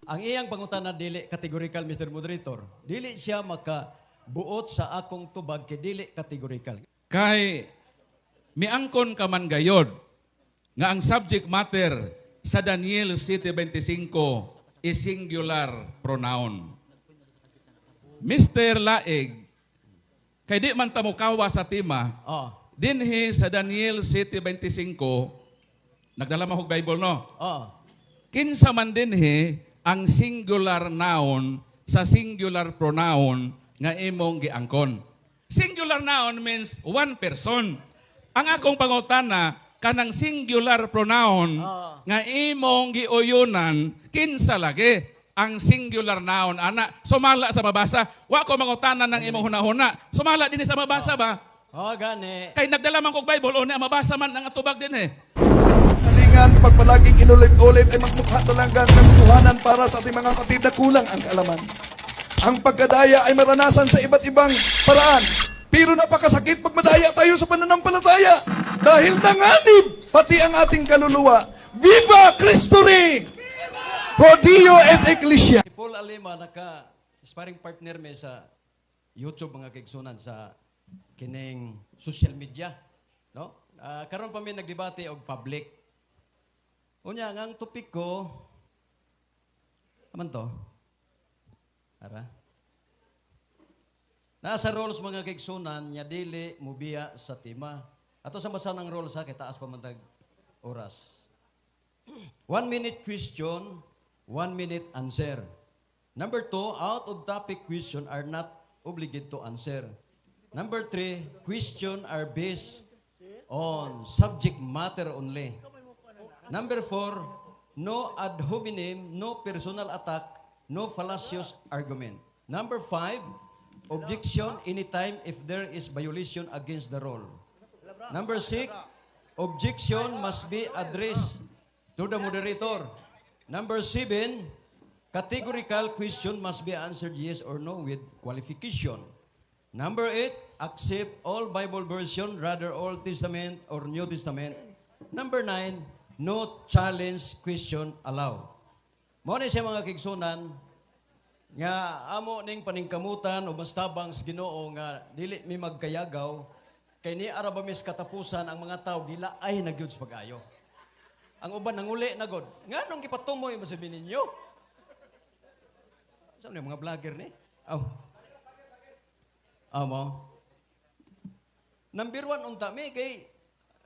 Ang iyang pangutana dili categorical, Mr. Moderator. Dili siya makabuot sa akong tubag kay dili categorical. Kay miangkon ka man gayod nga ang subject matter sa Daniel 7:25 is singular pronoun. Mr. Laig, kay di man ta mokawa sa tema, Oh. dinhi sa Daniel 7:25, nagdala mo og Bible no? Oh. Kinsa man dinhi ang singular noun sa singular pronoun nga imong giangkon. Singular noun means one person. Ang akong pangutana, kanang singular pronoun nga imong giuyunan, kinsa lagi ang singular noun. Ana, sumala sa mabasa. Wa ko mangutana ng imong hunahuna. Sumala din sa mabasa ba? Oh, gani. Kay nagdala man kog Bible, o na mabasa man ang atubag din eh. Kalingan, pag palaging inulit-ulit ay magmukha talagang katotohanan para sa ating mga kapatid na kulang ang kaalaman. Ang pagkadaya ay maranasan sa iba't ibang paraan. Pero napakasakit pag madaya tayo sa pananampalataya. Dahil nanganib pati ang ating kaluluwa. Viva Cristo Rey! Pro Dio et Ecclesia. Si Paul Alima, naka-sparring partner me sa YouTube mga kaigsunan sa kining social media. No? Karon pa mi nagdebate og public. Unya, nga ang topik ko, aman to? Ara? Nasa roles mga kaigsunan, nya dili mubiya sa tema. Ato sa basa ng roles ha, kay taas pa man tag oras. 1 minute question, 1 minute answer. Number 2, out of topic question are not obligated to answer. Number 3, question are based on subject matter only. Number 4, no ad hominem, no personal attack, no fallacious argument. Number 5, objection anytime if there is violation against the rule. Number 6, objection must be addressed to the moderator. Number 7, categorical question must be answered yes or no with qualification. Number 8, accept all Bible version, rather Old Testament or New Testament. Number 9, no challenge question allowed. Mao ni siya mga kigsunan nga amo ning paningkamutan o mastabang sa Ginoo nga dili mi magkayagaw kay ni ara ba mis katapusan ang mga tawo gila ay nagyud sa pag-ayo. Ang uban nanguli na god. Nganong gipatumoy mo sabihin ninyo? Saan yung mga vlogger ni? Aw. Amo. Number 1 unta mi kay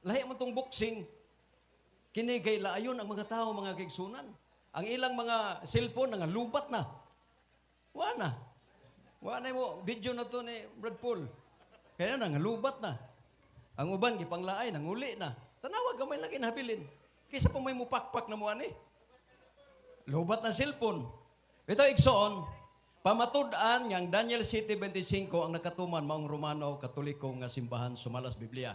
lahi mo tong boxing. Kini kay laayon ang mga tao mga kaigsunan. Ang ilang mga cellphone nga lubat na. Wa na. Wa na mo video na to ni Brad Paul. Kaya na nga lubat na. Ang uban gipanglaay nanguli na. Tanawa gamay lang kinahabilin. Kaysa pa may mupakpak na mo ani. Lubat na cellphone. Ito igsoon, pamatud-an nga ang Daniel 7:25 ang nakatuman maong Romano Katoliko nga simbahan sumalas Biblia.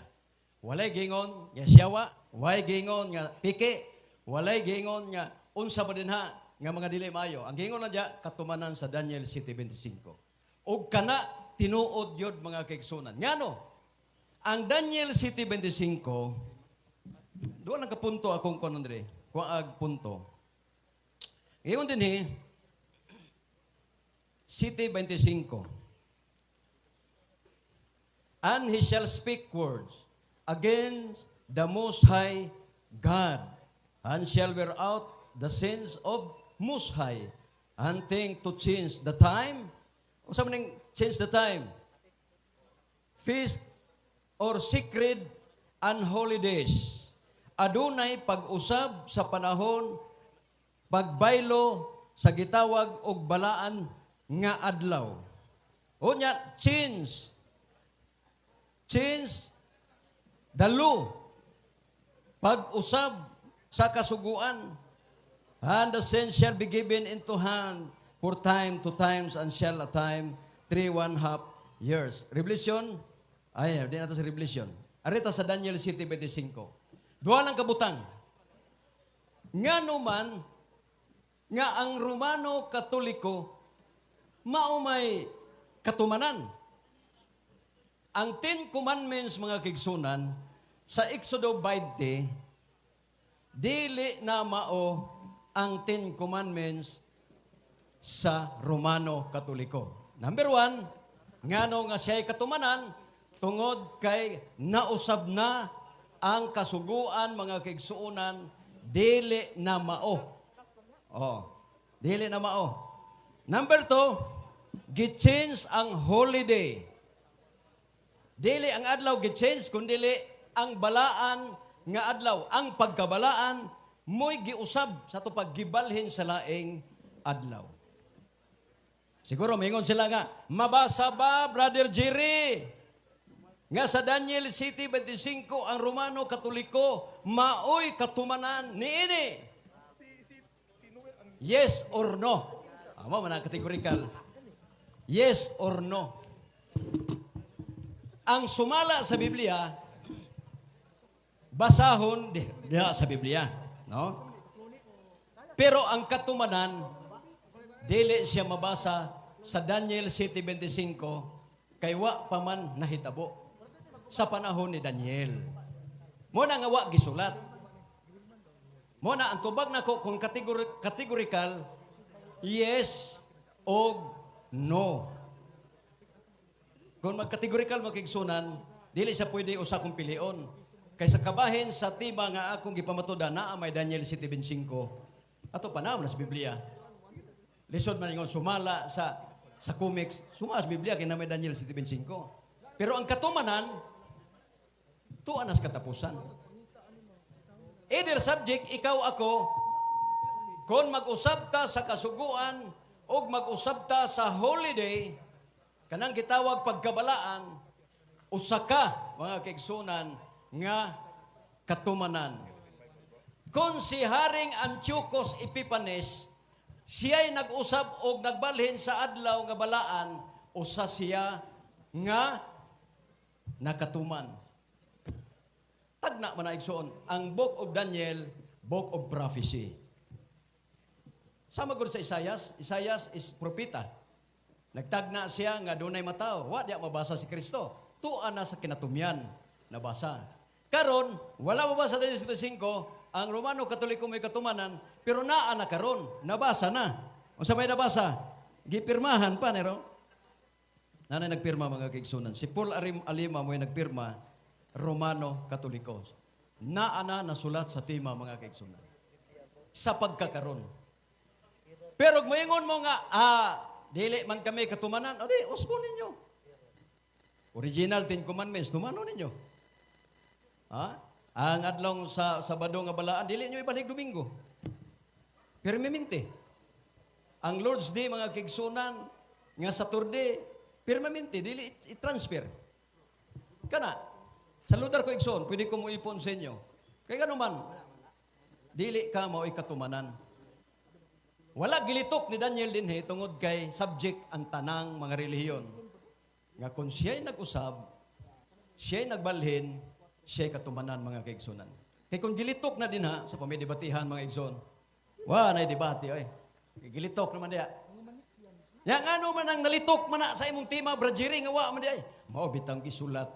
Walay gingon nga siyawa, walay gingon nga piki, walay gingon nga unsa ba dinha nga mga dili maayo. Ang gingon na diya katumanan sa Daniel 7:25. Og kana tinuod yod mga kaigsunan. Ngano? Ang Daniel 7:25 doon lang kapunto akong konondre. Kung ag punto. Ngayon din eh, 7:25. And he shall speak words against the Most High God, and shall wear out the sins of Most High, and think to change the time. Kung saan maning change the time? Feast or sacred and holidays. Adunay pag-usab sa panahon, pagbaylo sa gitawag og balaan nga adlaw. Unya, change the law. Pag-usab sa kasuguan. And the saints shall be given into hand for time to times and shall a time 3.5 years. Revelation? Ay, di nato sa Revelation. Arita sa Daniel 7:25. Duha lang kabutang. Nga naman, nga ang Romano Katoliko maumay katumanan. Ang 10 Commandments, mga kigsunan, sa Exodo 20, dili na mao ang 10 Commandments sa Romano Katoliko. Number 1, ngano nga siya'y katumanan, tungod kay nausab na ang kasuguan mga kaigsuonan, dili na mao. Oh, dili na mao. Number 2, gi-change ang holiday. Dili ang adlaw gi-change, kundi ang balaan nga adlaw. Ang pagkabalaan, mo'y giusab sa to paggibalhin sa laing adlaw. Siguro maingon sila nga, mabasa ba, Brother Jerry? Nga sa Daniel City 25, ang Romano Katoliko, maoy katumanan niini. Yes or no? Amo man ang categorical. Yes or no? Ang sumala sa Biblia, basahon diha sa Biblia, no? Pero ang katumanan, dili siya mabasa sa Daniel 7:25 kay wa pa man nahitabo sa panahon ni Daniel. Muna nga wa gisulat. Muna ang tubag nako kung categorical, yes o no. Kung mag-categorical makigsunan, dili siya pwede usa kong pilion. Kaysa kabahin sa tiba nga akong gipamatuda na may Daniel 7:25. Ato pa naman sa Biblia. Lisod man ingon sumala sa comics, sumala sa Biblia kay na may Daniel 7:25. Pero ang katumanan, tuan nas katapusan. Either subject, ikaw ako, kung mag-usab ta sa kasuguan o mag-usab ta sa holiday, kanang gitawag pagkabalaan, usa ka, mga kaigsunan, nga katumanan. Kung si Haring Antiochus Epiphanes, siya'y nag-usab o nagbalhin sa adlaw nga balaan, usa siya nga nakatuman. Tagna man na igsoon, ang Book of Daniel, Book of Prophecy. Sama gud sa Isaias, Isaias is propeta. Nagtagna siya nga dunay mataw, wa diya mabasa si Kristo. Tuan na sa kinatumyan nabasa. Karon, wala mabasa Daniel 7:5, ang Romano Katoliko may katumanan, pero naa na karon, nabasa na. Unsa may nabasa? Gipirmahan pa nero. Nanay nagpirma mga kaigsunan. Si Paul Alima mo'y nagpirma, Romano Katoliko. Naana nasulat sa tima mga kaigsunan. Sa pagkakaron. Pero moingon mo nga, dili man kami katumanan, o di, usbo ninyo. Original 10 Commandments, tumano ninyo. Ang adlong sa Sabado nga balaan, dili nyo ibalik Domingo. Pero miminti. Ang Lord's Day, mga kaigsunan, nga Saturday, permanente, dili i-transfer. Kana, sa ludar ko igsoon, pwede ko mo ipon sa inyo. Kaya gano'n man, dili ka mo ikatumanan. Wala gilitok ni Daniel din tungod kay subject ang tanang mga relihiyon. Nga kung siya'y nag-usab, siya'y nagbalhin, siya'y katumanan mga kaigsunan. Kaya kung gilitok na din sa pamidibatihan mga igsoon, na'y debate, oy. Gilitok naman diya. Yang ano man ang nalitok man na sa imong tima, brajiri nga man diya. Mao bitang isulat.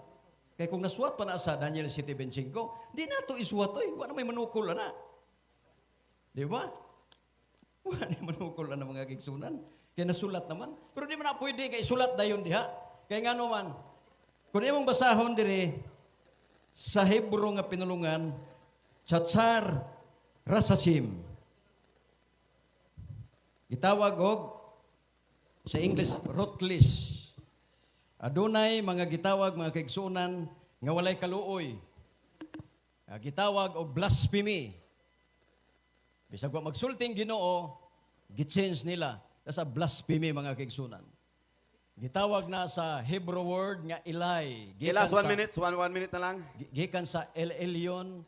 Kaya kung nasuwat pa na sa Daniel 7:25, di na ito isuwat, oy. Wala may manukol na. Di ba? Wala may manukol na mga kaigsunan. Kaya nasulat naman. Pero di man na pwede kaya isulat dayon diha. Kaya nga naman, kung imong basahon dire sa Hebro nga pinulungan, Tzatzar Rasachim. Gitawag og sa English rootless. Adunay mga gitawag mga kaigsunan nga walay kaluoy. Gitawag og blasphemy. Bisag wa magsulting Ginoo, gi-change nila sa blasphemy mga kaigsunan. Gitawag na sa Hebrew word nga ilay. Last 1 minute, 1 minute na lang. Gikan sa El Elyon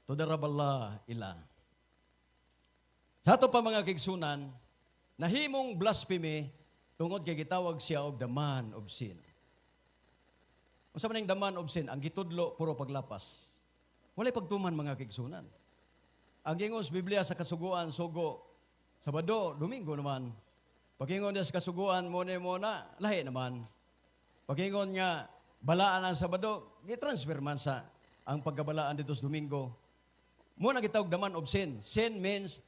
to the Raballah ila. Sa ato pa mga kaigsunan, nahimong blasphemy tungod kay gitawag siya og the man of sin. Unsa man the man of sin? Ang gitudlo puro paglapas. Walay pagtuman mga kaigsunan. Ang ingon sa Biblia sa kasuguan sugo Sabado, Domingo naman. Pag-ingon niya sa kasuguan muna, lahi naman. Pag-ingon niya balaan ang Sabado, gi-transfer man sa ang pagkabalaan dito sa Domingo. Muna gitawag the man of sin. Sin means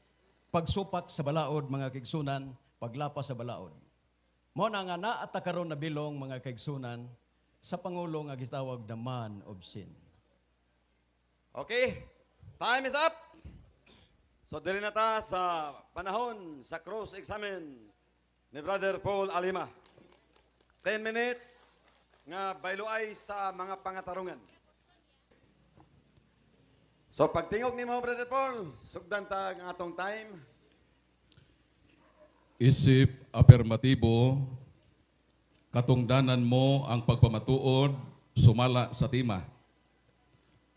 pagsupak sa balaod mga kaigsunan, paglapas sa balaod. Mo na nga naa ta karon na bilong mga kaigsunan sa pangulo nga gitawag the man of sin. Okay, time is up. So, dili na ta sa panahon sa cross-examine ni Brother Paul Alima. 10 minutes nga bayloay sa mga pangatarungan. So, pagtingog ni mo, Brother Paul, sugdan ta ang atong time. Isip afirmatibo, katungdanan mo ang pagpamatuod, sumala sa tima.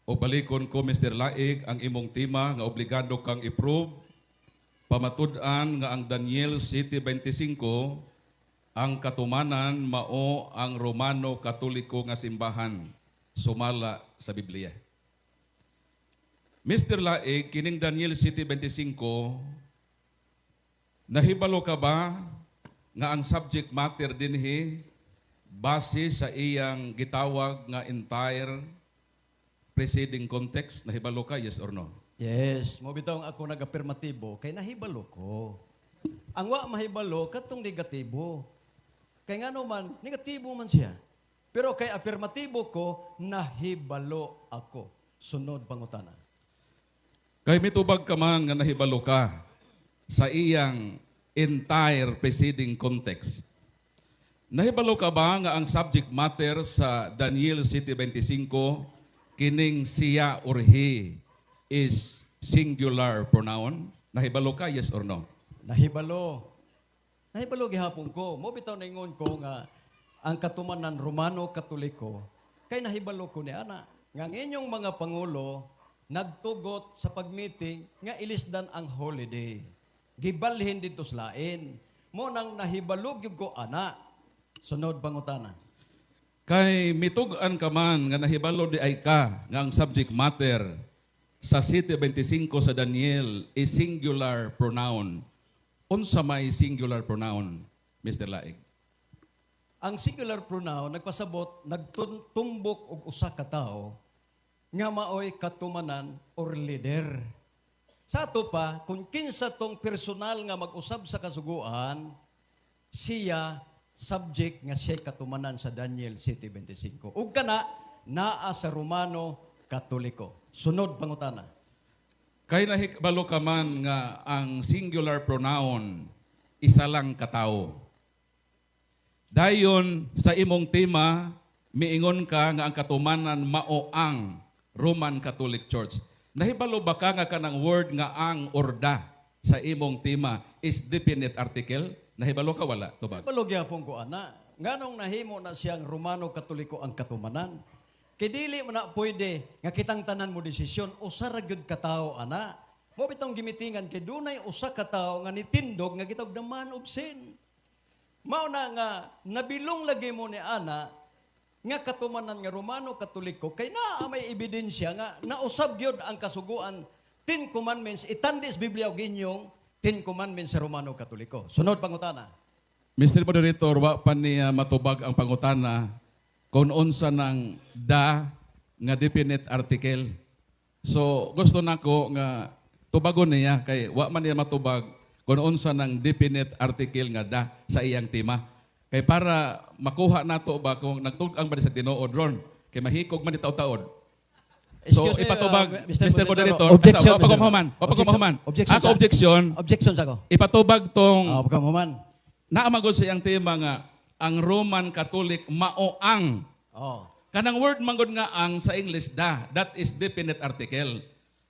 O balikon ko, Mr. Laig, ang imong tima nga obligado kang i-prove, pamatud-an nga ang Daniel 7:25, ang katumanan mao ang Romano Katoliko nga simbahan, sumala sa Biblia. Mr. Laig, kining Daniel 7:25, nahibalo ka ba nga ang subject matter dinhi base sa iyang gitawag nga entire preceding context? Nahibalo ka, yes or no? Yes, mo bitaw ako nag-afirmatibo kay nahibalo ko. Ang wa mahibalo katong negatibo. Kay ngano man negatibo man siya. Pero kay afirmatibo ko nahibalo ako. Sunod pangutana. Kay mitubag ka man nga nahibalo ka sa iyang entire preceding context. Nahibalo ka ba nga ang subject matter sa Daniel 7:25 kining siya or he is singular pronoun? Nahibalo ka, yes or no? Nahibalo. Nahibalo gihapon ko. Mo bitaw ningon ko nga ang katumanan Romano Katoliko kay nahibalo ko ni ana nga ang inyong mga pangulo nagtugot sa pagmeeting nga ilisdan ang holiday. Gibalhin dito sa lain. Mo nang nahibalo gyud ko ana. Sunod pangutana. Kay mitugan ka man nga nahibalo di ay ka nga ang subject matter sa 7:25 sa Daniel is singular pronoun. Unsa may singular pronoun, Mr. Laig? Ang singular pronoun nagpasabot nagtumbok og usa ka tawo nga maoy katumanan or leader. Sa ato pa, kung kinsa tong personal nga mag-usab sa kasuguan, siya subject nga siya katumanan sa Daniel 7:25. Ug kana naa sa Romano Katoliko. Sunod pangutana. Kay nahibalo ka man nga ang singular pronoun isa lang katao. Dayon sa imong tema miingon ka nga ang katumanan mao ang Roman Catholic Church. Nahibalo ba ka nga kanang word nga ang orda sa imong tema is definite article? Nahibalo ka wala, tubag? Balogya pong ko ana. Nganong nahimo na siyang Romano Katoliko ang katumanan? Kay dili mo na pwede nga kitang tanan mo desisyon usa ra gyud ka tawo ana. Mo bitong gimitingan kay dunay usa ka tawo nga nitindog nga gitawag the man of sin. Mao na nga nabilong lagi mo ni ana nga katumanan nga Romano Katoliko kay naa may ebidensya nga nausab gyud ang kasuguan 10 commandments itandis Biblia og inyong 10 commandments sa Romano Katoliko. Sunod pangutana. Mr. Moderator, wa pa niya matubag ang pangutana kung unsa ng da nga definite article. So, gusto nako nga tubagon niya kay wa man niya matubag kung unsa ng definite article nga da sa iyang tema. Kay para makuha nato ba kung nagtug-ang ba sa tinuod ron kay mahikog man itaw-taod. So, Excuse me, ipatubag, Mr. Mr. Moderator, Objection, wapa ko mahuman. Objection, Ako sir. objection, Objection sa ko. ipatubag tong Pagkamuman. naamagod sa iyang tema nga ang Roman Catholic mao ang. Oh. Kanang word manggod nga ang sa English da, that is definite article.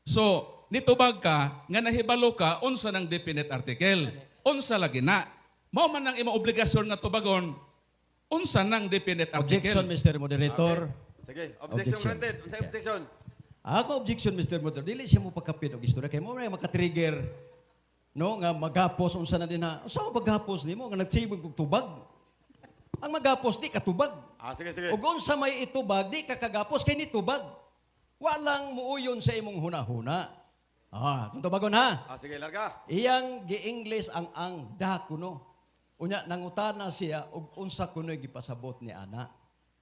So, nitubag ka nga nahibalo ka unsa ng definite article. Unsa lagi na. Mao man ang imong obligasyon nga tubagon unsa ng definite Objection, article. Mr. Moderator. Sige, objection Objection. granted. Unsay objection? Ako objection, Mr. Moderator. Dili siya mo pagkapit og istorya kay mo na makatrigger no nga magapos unsa na din na. Usa mo paghapos nimo nga nagsibog og tubag. Ang magapos di katubag. Sige, sige. Ug unsa may itubag di ka kagapos kay nitubag. Walang muuyon sa imong hunahuna. Kung tubagon ha. Sige, larga. Iyang gi-English ang da kuno. Unya nangutana siya og unsa kuno'y gipasabot ni ana.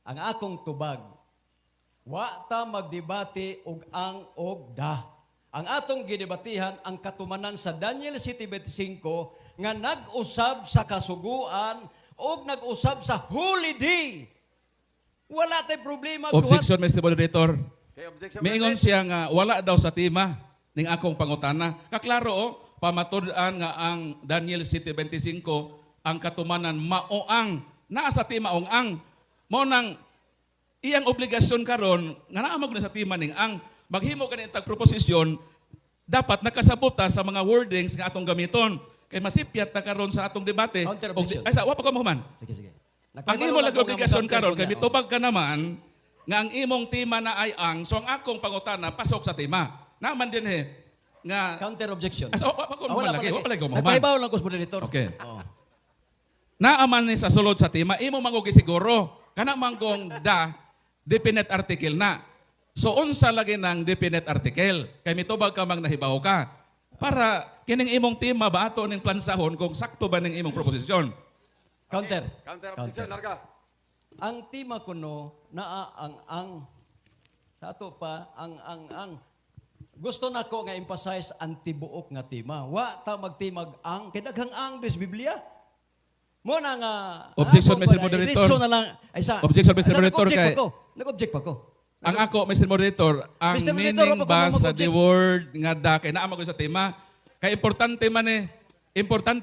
Ang akong tubag, wa ta magdebate og ang og da. ang atong gidebatihan ang katumanan sa Daniel 7:25 nga nag-usab sa kasuguan o nag-usab sa holy day. Wala tay problema. Objection, Mr. Moderator. Okay, objection. Miingon Mendes. siya nga wala daw sa tema ning akong pangutana. Kaklaro pamatud-an nga ang Daniel 7:25 ang katumanan maoang naa sa tema ang mo nang iyang obligasyon karon nga naa magud sa tema ning ang maghimo kani tag proposisyon dapat nakasabota sa mga wordings nga atong gamiton kay masipyat na karon sa atong debate. Counter objection. Ay sa wa pa ko mahuman. Sige, sige. Ang imo lang obligasyon karon kay kami mitubag ka naman nga ang imong tema na ay ang so ang akong pangutana pasok sa tema. Naman din nga Counter objection. Asa wa pa ko mahuman lagi, wa pa lagi ko mahuman. Nagpahibaw lang ko sa moderator. Okay. Oh. Naaman ni sa sulod sa tema imo mangugi siguro kana manggong definite article na. So unsa lagi ng definite article kay mitubag ka mang nahibaw ka para kining imong tema ba ato ning plansahon kung sakto ba ning imong proposisyon. Counter. Counter objection, larga. Ang tema kuno naa ang sa ato pa ang gusto nako nga emphasize ang tibuok nga tema. Wa ta magtimag ang kay daghang ang des Biblia. Mo na nga Objection, ako Mr. pa na, Moderator. iritso na lang ay sa Objection, Mr. Ay, sa, Moderator, nag-object kay- pa ko. Nag-object pa ko. Ang ako, Mr. Moderator, ang Mr. Moderator, meaning wapa ko ba mo sa mag-object. the word nga da, kay naamag ko sa tema, kay importante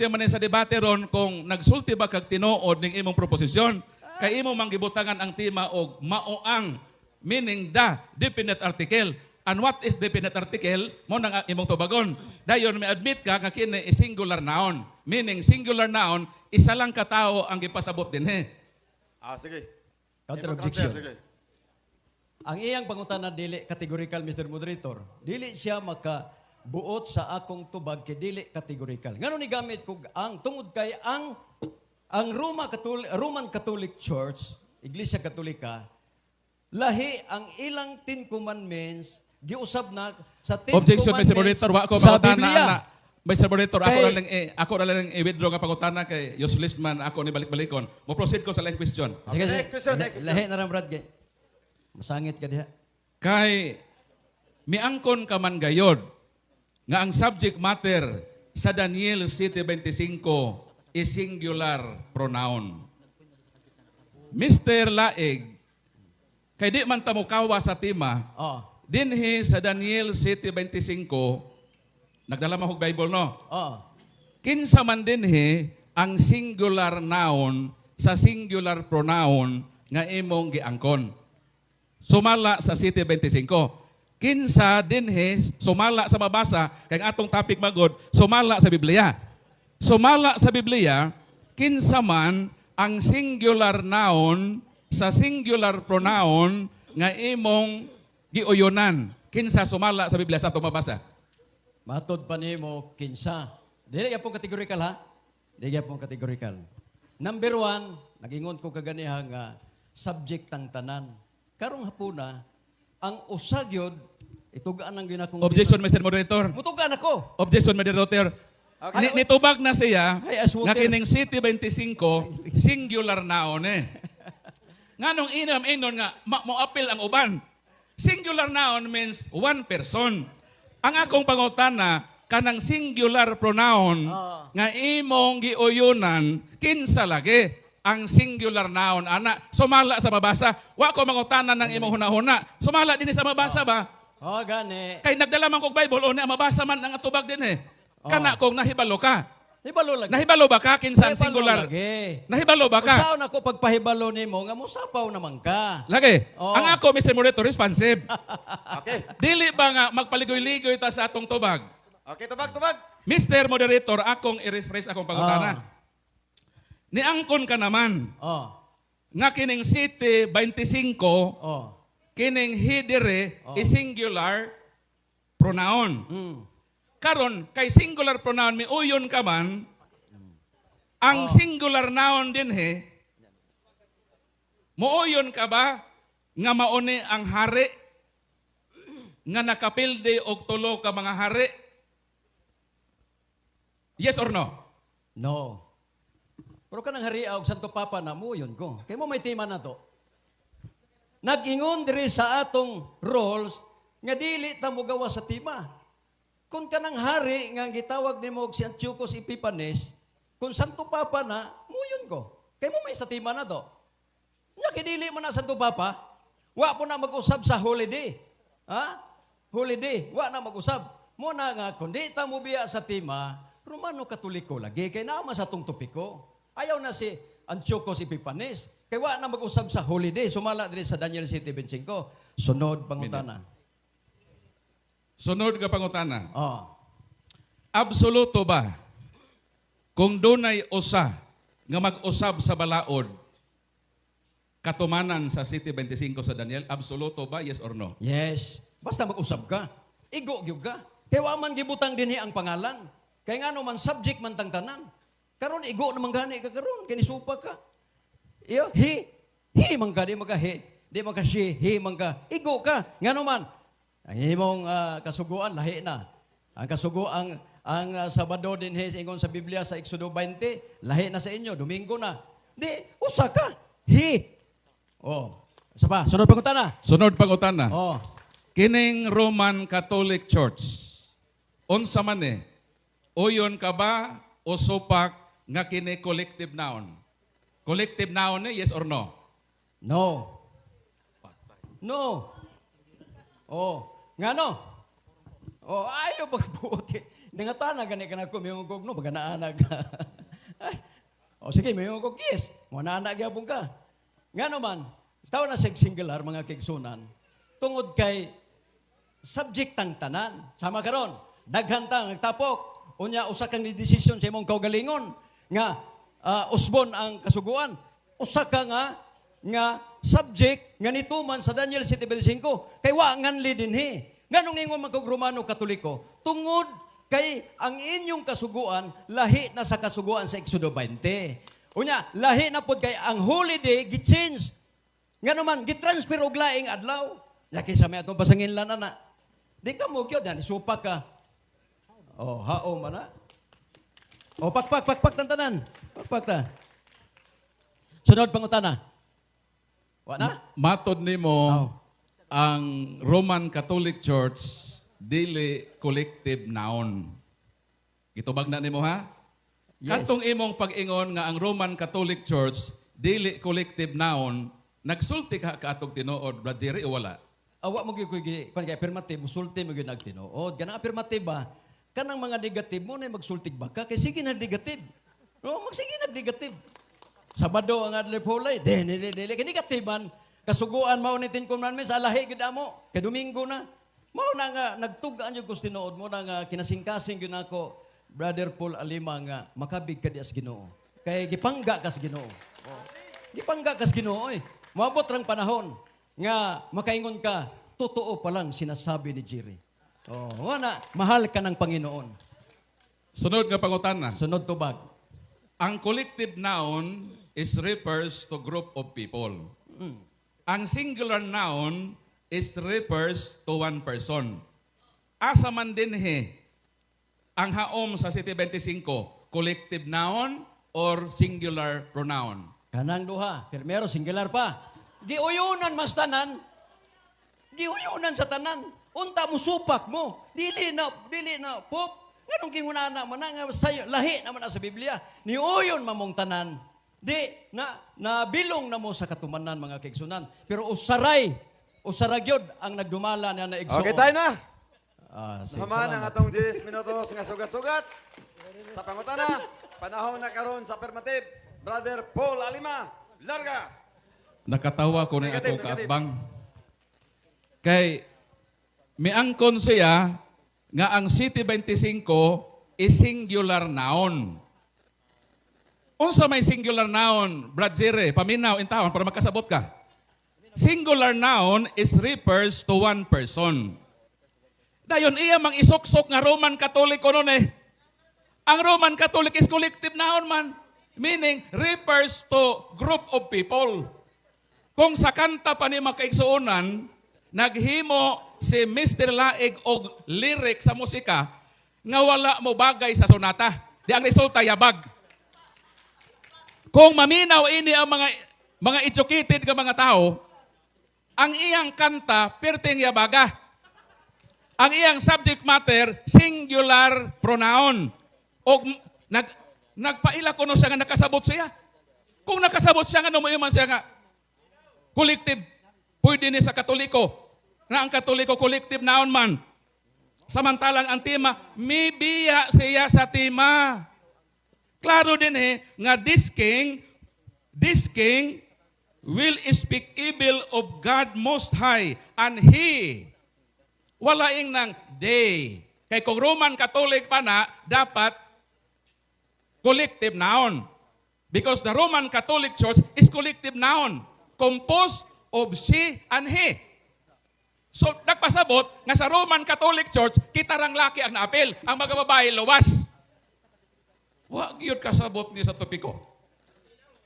man sa debate ron kung nagsulti ba kag tinuod ning imong proposisyon, kay imo manggibutangan ang tema og maoang, meaning da, definite article. And what is definite article? Mo nang imong tubagon. Dayon may admit ka nga kini is singular noun. Meaning singular noun, isa lang ka tawo ang gipasabot dinhi. Sige. Counter Imong objection. sige. Ang iyang pangutana dili categorical, Mr. Moderator. Dili siya makabuot sa akong tubag kay dili categorical. Ngano ni gamit ko ang tungod kay ang Roman Catholic Church, Iglesia Katolika, lahi ang ilang 10 commandments giusab na sa 10 Objection, commandments Mr. Moderator. Wa ako sa pangutana Biblia. na. Mr. Moderator, Kay- ako na lang i-withdraw nga pangutana kay useless man ako ni balik-balikon. Mo proceed ko sa line question. Sige, Next question, next question. Lahi na rin, Brad. Masangit ka diha. Kay miangkon ka man gayod nga ang subject matter sa Daniel 7:25 is singular pronoun. Mr. Laig, kay di man ta mokawa sa tema, Oh. dinhi sa Daniel 7:25, nagdala mo og Bible no? Oh. Kinsa man dinhi ang singular noun sa singular pronoun nga imong giangkon. Sumala sa 7:25. Kinsa dinhi sumala sa mabasa kay ang atong topic magod, sumala sa Biblia. Sumala sa Biblia, kinsa man ang singular noun sa singular pronoun nga imong giuyonan. Kinsa sumala sa Biblia sa atong mabasa? Matod pa nimo kinsa. Dili gyapon categorical ha. Dili gyapon categorical. Number 1, nagingon ko kaganiha nga subject tang tanan. Karong hapuna ang usagyod itugaan ang ginakong Objection, Mr. Moderator. Mutugan ako. Objection, Moderator. Okay. Nitubag na siya Ay, as water. nga kining City 25 singular noun Nganong inom nga mo-appeal ang uban. Singular noun means one person. Ang akong pangutana kanang singular pronoun nga imong giuyunan kinsa lagi ang singular noun ana sumala sa mabasa. Wa ko mangutana ng imong hunahuna. Sumala din sa mabasa ba? Oh, gani. Kay nagdala man kog Bible o na mabasa man ang atubag din Kana kong nahibalo ka. Hibalo lagi. Nahibalo ba ka kinsa ang Hibalo singular? lagi. Nahibalo ba ka? Usaon ako pagpahibalo nimo nga mosapaw naman ka. Lagi. Oo. Ang ako, Mr. Moderator, responsive. Okay. Dili ba nga magpaligoy-ligoy ta sa atong tubag? Okay, tubag. Mr. Moderator, akong i-rephrase akong pangutana. Niangkon ka naman Oh. nga kining City 25 Oh. kining hidere is singular pronoun. Mm. Karon kay singular pronoun mi uyon ka man ang singular noun din muuyon ka ba nga mauni ang hari nga nakapilde og tulo ka mga hari? Yes or no? No. Pero kanang haria og Santo Papa na mo yun ko. Kay mo may tema na to. Nag-ingon diri sa atong roles nga dili ta mo gawa sa tema. kung kanang hari nga gitawag nimo og si Antiochus Epiphanes, kung Santo Papa na, muyon ko. Kay mo may sa tima na to. Nya kidili mo na Santo Papa, wa po na mag-usab sa holiday. Ha? Holiday, wa na mag-usab. Muna nga, kundi ta mo biya sa tima, Romano Katoliko lagi, kay naman sa tong topiko. Ayaw na si Antiochus Epiphanes. Kay wa na mag-usab sa holiday. Sumala diri sa Daniel 7:25. Sunod pangutana. Sunod nga pangutana. Oh. Absoluto ba kung dunay usa nga mag-usab sa balaod katumanan sa City 25 sa Daniel, absoluto ba, yes or no? Yes. Basta mag-usab ka. Igo gyud ka. Kay wa man gibutang dinhi ang pangalan. Kay ngano man subject man tang tanan. Karon igo naman gani ka karon kay nisupa ka. Iyo, he man ka, di man ka he. Di man ka she, he man ka. Igo ka. Ngano man. Ang imong kasuguan lahi na. Ang kasuguan ang Sabado din he ingon sa Biblia sa Exodo 20, lahi na sa inyo, Domingo na. Di usa ka. He. Oh. Isa pa, sunod pangutana. Sunod pangutana. Oh. Kining Roman Catholic Church, unsa man uyon ka ba o supak nga kini collective noun? Collective noun yes or no? No. No. Oh, ngano? Oh, ayaw pagbuti. Nangata na gani ka na ko, may kog no, baga naanag. O sige, may kog yes. Mo naanag yapon ka. Ngano man, tawo na singular mga kigsunan. Tungod kay subject tang tanan. Sama karon, daghan tang tapok. Unya usa kang decision sa imong kaugalingon nga usbon ang kasuguan. Usa ka nga subject nga nituman sa Daniel 7:25 kay wa nganli dinhi. Nganong ingon man kog Romano Katoliko tungod kay ang inyong kasuguan lahi na sa kasuguan sa Exodo 20. Unya lahi na pod kay ang holiday gi-change. Ngano man gi-transfer og laing adlaw. Laki sa may atong pasanginlan ana. Di ka mo gyud yan isupa ka. Oh, hao man na. Oh, pakpak tantanan. Pakpak ta. Sunod pangutana. Wa na? Matod nimo Oh. ang Roman Catholic Church dili collective noun. Gitubag na nimo ha? Yes. Katong imong pag-ingon nga ang Roman Catholic Church dili collective noun, nagsulti ka kaatog tinuod, Brad Jerry, o wala? Awa mo gyud kay affirmative, musulti mo gyud nagtinuod. Kana affirmative ba? Kanang mga negative mo na magsultig ba ka? Kay sige na negative. No, magsige na negative. Sabado ang adlaw hulay, dili kay negative man. Kasuguan mao ni Ten Commandments sa lahi gyud amo. Kay Domingo na. Mao na nga nagtugaan gyud ko tinuod mo na nga kinasingkasing gyud nako Brother Paul Alima nga makabig ka di as Ginoo. Kay gipangga kas Ginoo. Oh. Gipangga kas Ginoo oy. Moabot rang panahon nga makaingon ka, totoo pa lang sinasabi ni Jerry. Oh, wala, mahal ka ng Panginoon. Sunod nga pangutana. Sunod tubag. Ang collective noun is refers to group of people. Ang singular noun is refers to one person. Asa man dinhi ang haom sa City 25, collective noun or singular pronoun? Kanang duha. Primero, singular pa. Giuyunan mas tanan. Giuyunan sa tanan. Unta mo supak mo. Dili na, pop. Nganong kingunana mo na nga sayo, lahi naman na sa Biblia. Niuyon mamong tanan. Di, nabilong na mo sa katumanan mga kigsunan. Pero usaragyod ang nagdumala na naigsuon. Okay, tayo na. Sige, Naman ang salamat. atong 10 minutos nga sugat-sugat. Sa pangutana, panahon na karon sa affirmative. Brother Paul Alima, larga. Nakatawa ko na Negative, ako negative. kaatbang. Kay miangkon siya nga ang City 25 is singular noun. Unsa may singular noun, Brad Zire, paminaw in taon para makasabot ka. Singular noun is refers to one person. Dayon iya mang isok-sok nga Roman Katoliko nun eh. Ang Roman Catholic is collective noun man. Meaning, refers to group of people. Kung sa kanta pa ni makaigsuunan, naghimo si Mr. Laig og lyric sa musika nga wala mo bagay sa sonata. Di ang resulta yabag. Kung maminaw ini ang mga educated nga mga tao, ang iyang kanta perting yabaga. Ang iyang subject matter, singular pronoun. O nagpaila ko no siya nga nakasabot siya. Kung nakasabot siya nga, numuyaman siya nga, collective, pwede ni sa Katoliko, na ang Katoliko collective noun man. Samantalang ang tema, may biya siya sa tema. Klaro din nga this king will speak evil of God Most High, and he, walaing ng they. Kay kung Roman Catholic pa na, dapat collective noun. Because the Roman Catholic Church is collective noun, composed of she and he. So, nagpasabot nga sa Roman Catholic Church, kita rang laki ang naapil, ang mga babae luwas. Wag yun kasabot niya sa topiko.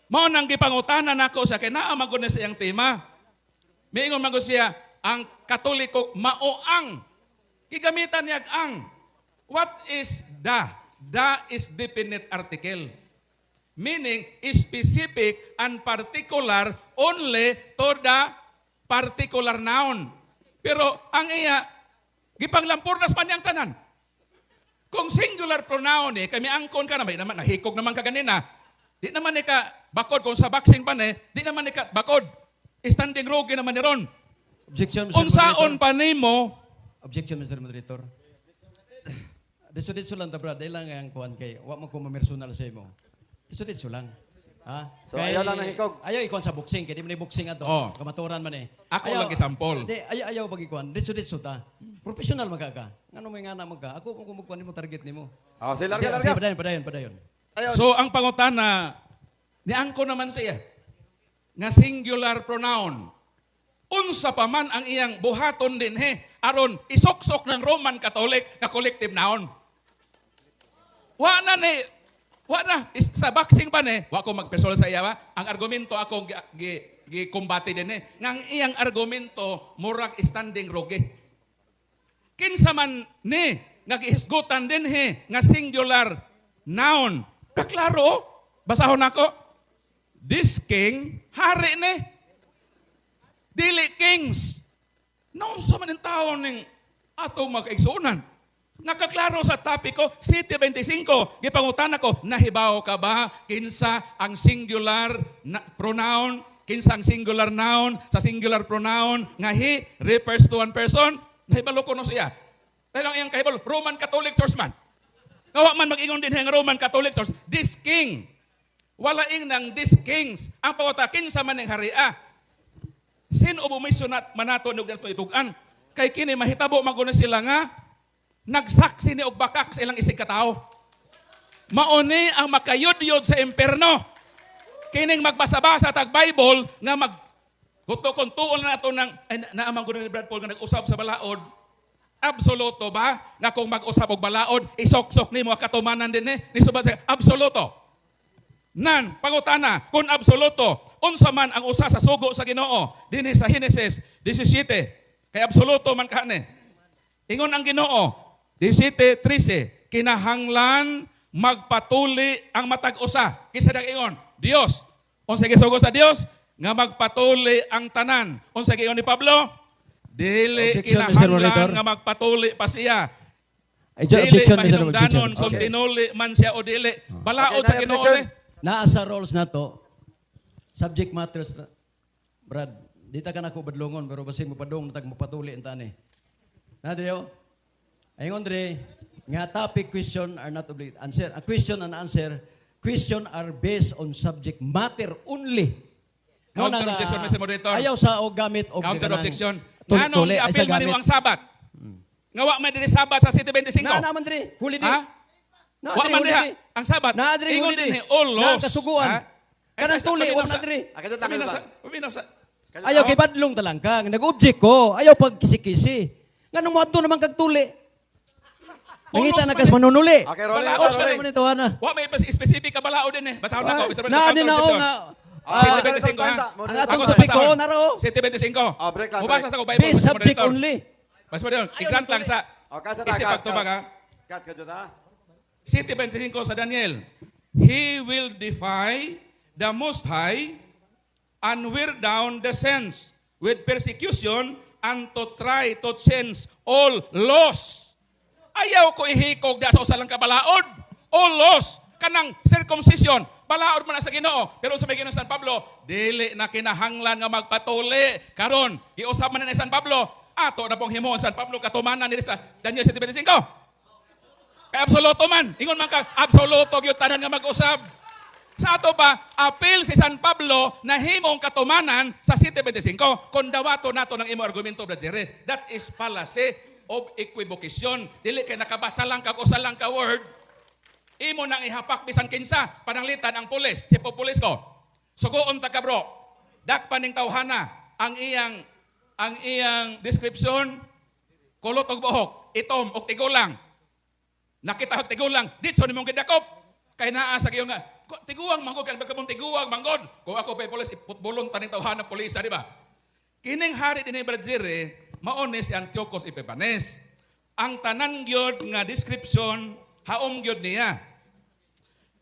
Mao nang gipangutanan nako sa kay naa magud na siyang tema. Miingon magud siya ang Katoliko maoang. Gigamitan niya ang. What is the? The is definite article. Meaning specific and particular only to the particular noun. Pero ang iya gipanglampurnas man niyang tanan. Kung singular pronoun kami angkon ka naman nahikog naman ka ganina. Di naman ni ka bakod kung sa boxing pa di naman ni ka bakod. Standing rogue naman ni ron. Objection, Mr. Unsaon Moderator. pa nimo? Objection, Mr. Moderator. Diso lang ta, brad. Dahil lang ang kuhan kay, wa mo ko mamersonal sa imo. Diso lang. Ha? So, ayaw lang nahikog. Ayaw ikon sa boxing, kaya di mo na boxing ato. Oh. Kamaturan man Ako lang isampol. Di, ayaw pag ikuhan. Diso ta. Professional magka. Ngano may nga na magka. Ako kung kumukuhan mo target nimo. Oh, si Di, larga. padayon. Ayaw. So ang pangutana, niangko naman siya nga singular pronoun. Unsa pa man ang iyang buhaton din aron isok-sok ng Roman Catholic na collective noun. Wa na sa boxing pa wa ko magpersonal sa iya ba? Ang argumento ako gi-kumbati din nga ang iyang argumento murag standing rogue. Kinsa man nga gihisgutan din nga singular noun. Kaklaro, basahon ako. This king, hari dili kings. Noon sa maning tao ng atong makaigsunan. Nakaklaro sa topic ko, City 25. Gipangutan ako, nahibaw ka ba kinsa ang singular pronoun, kinsa ang singular noun sa singular pronoun nga he refers to one person? Nahibalo ko no siya. Dahil ang iyang kahibalo, Roman Catholic Church man. Kawa man mag-ingon din ang Roman Catholic Church, this king. Walaing ng these kings. Ang pawata, kinsa man ng haria. Sino bumisyon manato ni Ugdan Itugan? Kay kini mahitabo maguna sila nga nagsaksi ni og bakak sa ilang isig katao. Mauni ang makayod-yod sa imperno. Kining magbasa-basa tag Bible nga guto kon tuol na ato ng naamang gud ni Brad Paul nga nag-usab sa balaod. Absoluto ba nga kung mag-usab og balaod isok-sok nimo katumanan din ni subad sa absoluto. Nan pangutana kung absoluto unsa man ang usa sa sugo sa Ginoo dinhi sa Genesis 17 kay absoluto man kani. Ingon ang Ginoo 17:13 kinahanglan magpatuli ang matag usa. Kisa dag ingon Dios. Unsa gisugo sa Dios nga magpatuli ang tanan. Unsa giingon ni Pablo? Dili Objection, Mr. kinahanglan Monitor. nga magpatuli pa siya. Objection, Mr. Mahinungdanon kung Okay. tinuli man siya o dili. Balaod Okay, sa Ginoo objection. Naa sa roles na to, subject matters na, Brad, di ta ka na ko badlongon, pero basig mapadong, matag mapatuli ang tani. Nadrio? Ayun, Andre, nga topic question are not obligated. Answer, a question and answer, question are based on subject matter only. Counter Nga objection, Mr. Moderator. Ayaw sa o gamit o Counter ganang objection. tuli- Nganong tuli, ay sa i-appeal man gamit. ang Sabat? Nga wa man diri Sabat sa City 25? Na naman, Dre, huli di. Ha? Na, Wa Dre, man huli diha di. ang Sabat. Na, Dre, Ingon huli din di. all laws. Na, kasuguan. Ha? Kanang tuli, paminaw wag na, sa- Dre. Akin na paminaw tayo sa- paminaw sa- Ayaw kay badlong talang ka. Nag-object ko. Ayaw pag kisi-kisi. Nga nung mo naman kagtuli. Nangita na kas manunuli. Okay, rolling. Balaod O, sa sa naman ito, Ana. Wa may specific ka balao din Basahon na ko. Mr. Moderator, Na, di na, o counter nga. City Ah, 25 ha? ang atong Ako sa topic ko, basahon. naro. City 25. Oh, break lang, Mubasa break. sa ko Bible. Based Mr. subject Moderator. only. Mas mo doon, i-grant lang sa Okay, sa isip pagtubaga. Cut ka dyan, ha? City 25 sa Daniel. He will defy the Most High and wear down the saints with persecution and to try to change all laws. Ayaw ko ihikog da sa usa lang ka balaod. All laws. Kanang circumcision, balaod man na sa Ginoo. Pero sa may Ginoo San Pablo, dili na kinahanglan nga magpatuli. Karon, giusab man ni San Pablo, ato na pong himuon San Pablo katumanan ni sa Daniel 7:25. Kay absoluto man, ingon man ka absoluto gyud tanan nga mag-usab. Sa ato pa, apil si San Pablo na himong katumanan sa 7:25. Kung dawato nato ng imo argumento, brother, that is fallacy of equivocation. Dili kay nakabasa lang kag usa lang ka word. Imo nang ihapak bisan kinsa pananglitan ang pulis, chief of police ko. Sugoon ta ka bro. Dakpan ning tawhana ang iyang description kulot og buhok, itom og tigulang. Nakita og tigulang, ditso nimong gidakop. Kay naa sa giyon nga, tiguang manggod kay bagkabong tiguang manggod. Kung ako pay pulis, iputbulon ta ning tawhana pulis, di ba? Kining hari dinhi Bradzire, mao ni si Antiochus Epiphanes. Ang tanan gyud nga description haom gyud niya.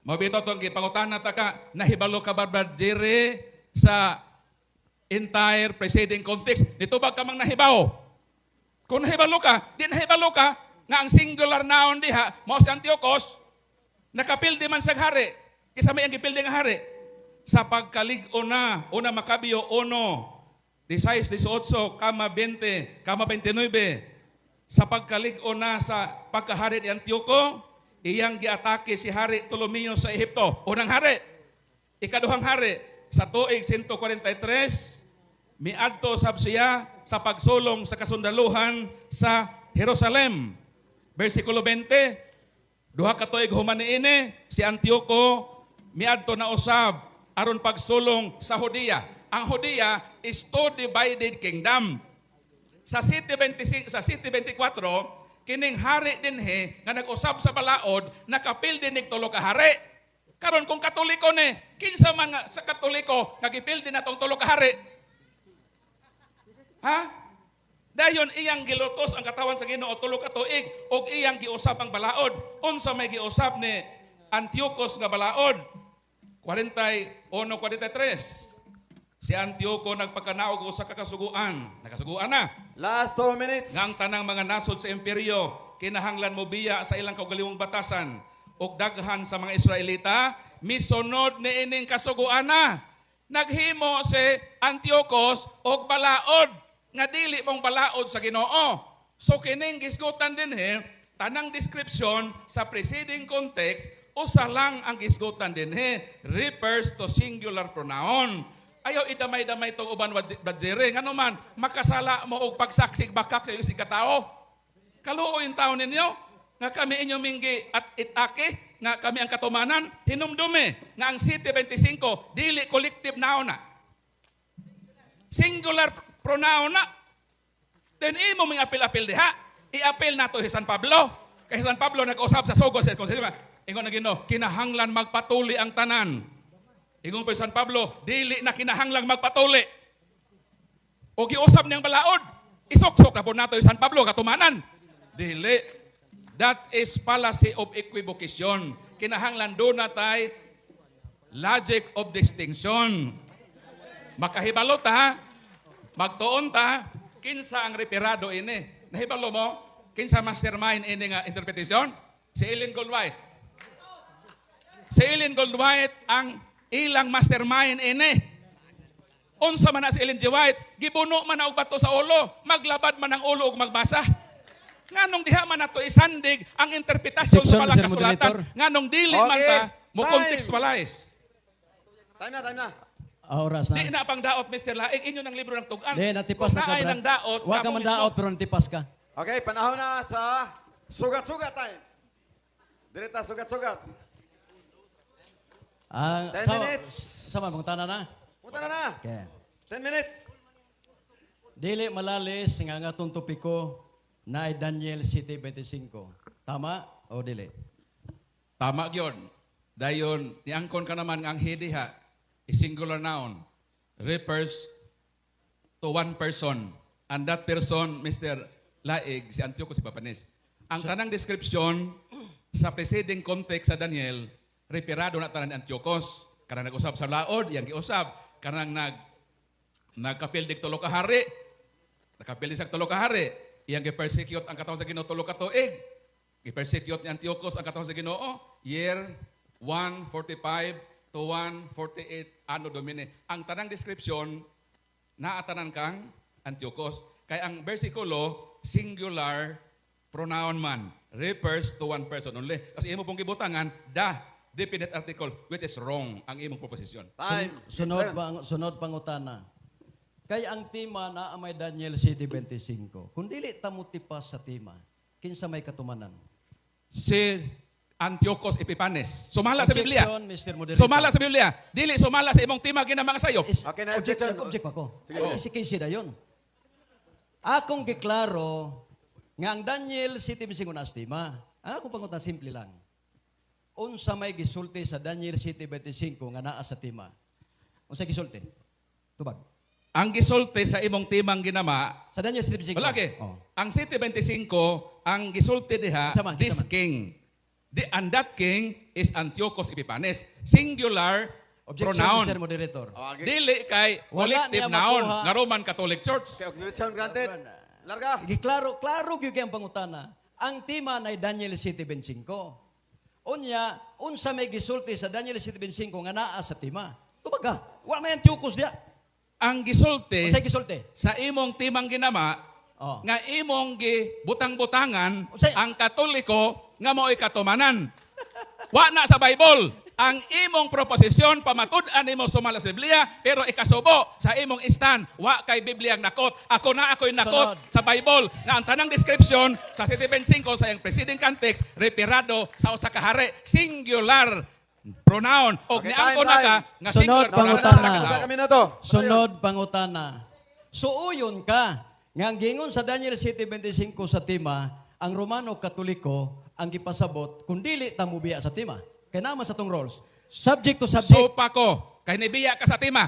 Mabito itong kipangutan ta ka, nahibalo ka ba Bradzire sa entire preceding context? Nito ba ka mang nahibaw? Kung nahibalo ka, di nahibalo ka, nga ang singular noun diha, mao si Antiochus, nakapildi man sa hari, kisa may ang gipildi nga hari. Sa pagkalig-o na, una Makabyo 1, 16, 18, kama 20, kama 29, sa pagkalig-o na sa pagkahari ni Antioco, iyang giatake si Hari Ptolomeo sa Ehipto. Unang hari. Ikaduhang hari. Sa tuig 143, miadto sab siya sa pagsulong sa kasundaluhan sa Jerusalem. Versikulo 20, duha ka tuig human niini, si Antioco miadto na usab aron pagsulong sa Judea. Ang Judea is two divided kingdom. Sa City 24, kining hari dinhi nga nag-usab sa balaod, nakapil din ning tulo ka hari. Karon kung Katoliko ni, kinsa man nga sa Katoliko nagipil din natong tulo ka hari. Ha? Dayon iyang gilutos ang katawan sa Ginoo tulo ka tuig ug iyang giusab ang balaod. Unsa may giusab ni Antiochus nga balaod? 41:43. Si Antioco nagpagkanaog usa ka kasuguan. Nakasuguan na. Last 2 minutes. Ngang tanang mga nasod sa imperyo, kinahanglan mo biya sa ilang kaugalingong batasan, ug daghan sa mga Israelita, misunod ni ining kasuguan na. Naghimo si Antiochus og balaod, nga dili mong balaod sa Ginoo. So kining gisgutan dinhi, tanang description sa preceding context, usa lang ang gisgutan dinhi, refers to singular pronoun. Ayaw idamay-damay itong uban Bradzire. Nga naman, makasala mo og pagsaksig bakak sa iyong katao. Kaluo yung tao ninyo, nga kami inyo minggi at itake, nga kami ang katumanan, hinumdumi, nga ang City 25, dili collective noun na. Singular pronoun na. Then imo mga apil-apil diha, i-apil nato si San Pablo. Kay San Pablo nag-usab sa sugod sa konsensya. Ingon na Ginoo, kinahanglan magpatuli ang tanan. Ingon pa San Pablo, dili na kinahanglang magpatuli. O giusab niyang balaod, isok-sok na po nato yung San Pablo, katumanan. Dili. That is fallacy of equivocation. Kinahanglan doon na tayo logic of distinction. Makahibalo ta, magtuon ta, kinsa ang reperado ini. Nahibalo mo, kinsa mastermind ini nga interpretation? Si Ellen Goldwhite. Si Ellen Goldwhite ang ilang mastermind ini. Unsa man na si Ellen G. White, gibuno man na og bato sa ulo, maglabad man ang ulo og magbasa. Nganong diha man nato isandig ang interpretasyon sa palang kasulatan. Nganong dili man ta mo contextualize. Time na. Oras na. Di na pang daot, Mr. Laing, inyo ng libro ng tugan. Di, natipas na ka, Brad. Brad. Ng daot, Huwag ka man daot, pero natipas ka. Okay, panahon na sa sugat-sugat time. Direta sugat-sugat. 10 minutes. Sama, mong tanan na. Punta na. Okay. 10 minutes. Dili malalis nga nga itong topiko na ay Daniel 7:25. Tama o dili? Tama yun. Dayon, niangkon ka naman ang hidiha, singular noun, refers to one person. And that person, Mr. Laig, si Antiochus Epiphanes. Ang kanang description sa preceding context sa Daniel, reperado na tanan ni Antiochus. Kanang nag-usab sa laod, yang giusab. Kanang nagkapildik tulo ka hari. Nakapili sa tulo ka hari. Iyang gi-persecute ang katawhan sa Ginoo tulo ka tuig. Gi-persecute ni Antiochus ang katawhan sa Ginoo year 145 to 148 Anno Domini. Ang tanang description naatanan kang Antiochus. Kay ang bersikulo singular pronoun man refers to one person only. Kasi imo pong gibutangan definite article which is wrong ang imong proposition. Time. Sunod pangutana. Kay ang tima na may Daniel 7:25. Kung dili tamo tipas sa tima, kinsa may katumanan? Si Antiochus Epiphanes. Sumala sa Biblia. Objection, Mr. Moderator. Sumala sa Biblia. Dili sumala sa imong tima ginamang sayop. Okay na, objection. Object pa ko. Sige. Isi-kisi na yun. Akong giklaro nga ang Daniel 7:25 na estima. Ang akong pangutan simple lang. Unsa may gisulti sa Daniel 7:25 nga naa sa tima? Unsa gisulti? Tubag. Ang gisulti sa imong timang ginama, Sa Daniel 7:25. wala kay. Oh. Ang 7:25 ang gisulti diha Sama, this sama. king. And that king is Antiochus Epiphanes. Singular Objection, pronoun. Mr. Moderator. Okay. Dili kay Wala collective niya noun makuha. nga Roman Catholic Church. Okay, objection granted. Larga. Giklaro, klaro gyud kay ang pangutana. Ang tima na Daniel 7:25. Unya, unsa may gisulti sa Daniel 7:25 nga naa sa tima? Tubag ka. Wa may Antiochus dia. Ang gisulti Unsay gisulti? sa imong timang ginama Oh. nga imong gibutang-butangan Unsay- ang Katoliko nga mao'y katumanan. Wa na sa Bible. Ang imong proposisyon pamatud-an imo sumala sa Biblia pero ikasubo sa imong stand wa kay Biblia ang nakot. Ako na ako'y nakot Sunod. sa Bible nga ang tanang description sa 7:25 sa iyang preceding context referado sa usa ka hari singular pronoun og Okay, niangko time, na ka time. nga Sunod, singular pronoun pangutana. sa Sa katao. kami na to. Sunod pangutana. Suuyon ka nga ang gingon sa Daniel 7:25 sa tima, ang Romano Katoliko ang gipasabot kung dili ta mubiya sa tima. Kay naman sa tong rules. Subject to subject. Sopa ko, kay nibiya ka sa tima.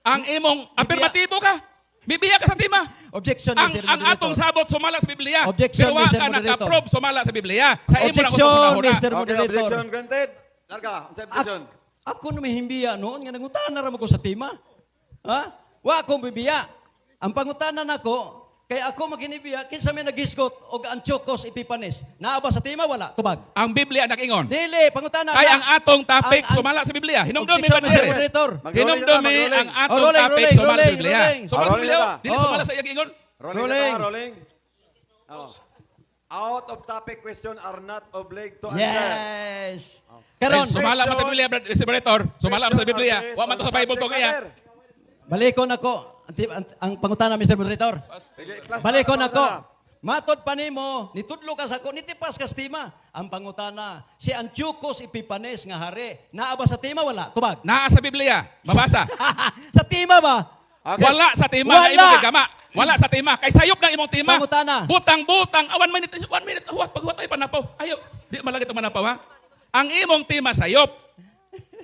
Ang imong afirmatibo ka, bibiya ka sa tima. Objection, Ang, Mr. ang Moderator. atong sabot sumala sa Biblia. Objection, pero wa Mr. ka Moderator. naka-prove sumala sa Biblia. Sa imo na Objection, ko Mr. Okay, Moderator. objection granted. Larga. Unsa objection? Ako na may himbiya noon nga nangutan na ko sa tima. Ha? Wa akong bibiya. Ang pangutanan nako kay ako makinibiya kinsa may nagiskot og Antiochus Epiphanes. Naa ba sa tima wala? Tubag. Ang Biblia nakingon. Dili, pangutanan. Kay ang atong topic Ang- sumala sa Biblia. Hinumdumi Objection, ba Mr. dire? Moderator. Hinumdumi ang atong rolling, topic rolling, sumala sa rolling, Biblia. rolling. Sumala sa Rolling Biblia. na. Dili Oh. sumala sa iyang ingon. Rolling. Rolling. Na ba? Rolling. Oh. Out of topic question are not obliged to answer. Yes. Ay, Karon, sumala man sa Biblia, Mr. Moderator. Sumala man sa Biblia. Wa man to sa Bible to kaya. balikon ako. Ang pangutana, Mr. Moderator. Sige, class. Balikon Tama ako. na. Matod pa nimo, nitudlo ka sa ko, nitipas ka sa tima. Ang pangutana, si Antiochus Epiphanes nga hari, naa ba sa tima wala? Tubag. Naa sa Biblia. Mabasa. Sa tima ba? Okay. Wala sa tima Wala. na imong gigama. Wala sa tima. Kay sayop ng imong tima. Pangutana. Butang-butang. 1 minute. 1 minute. Huwat. Paghuwat ay panapaw. Ayaw. Di malagit ang manapaw ha. Ang imong tima sayop.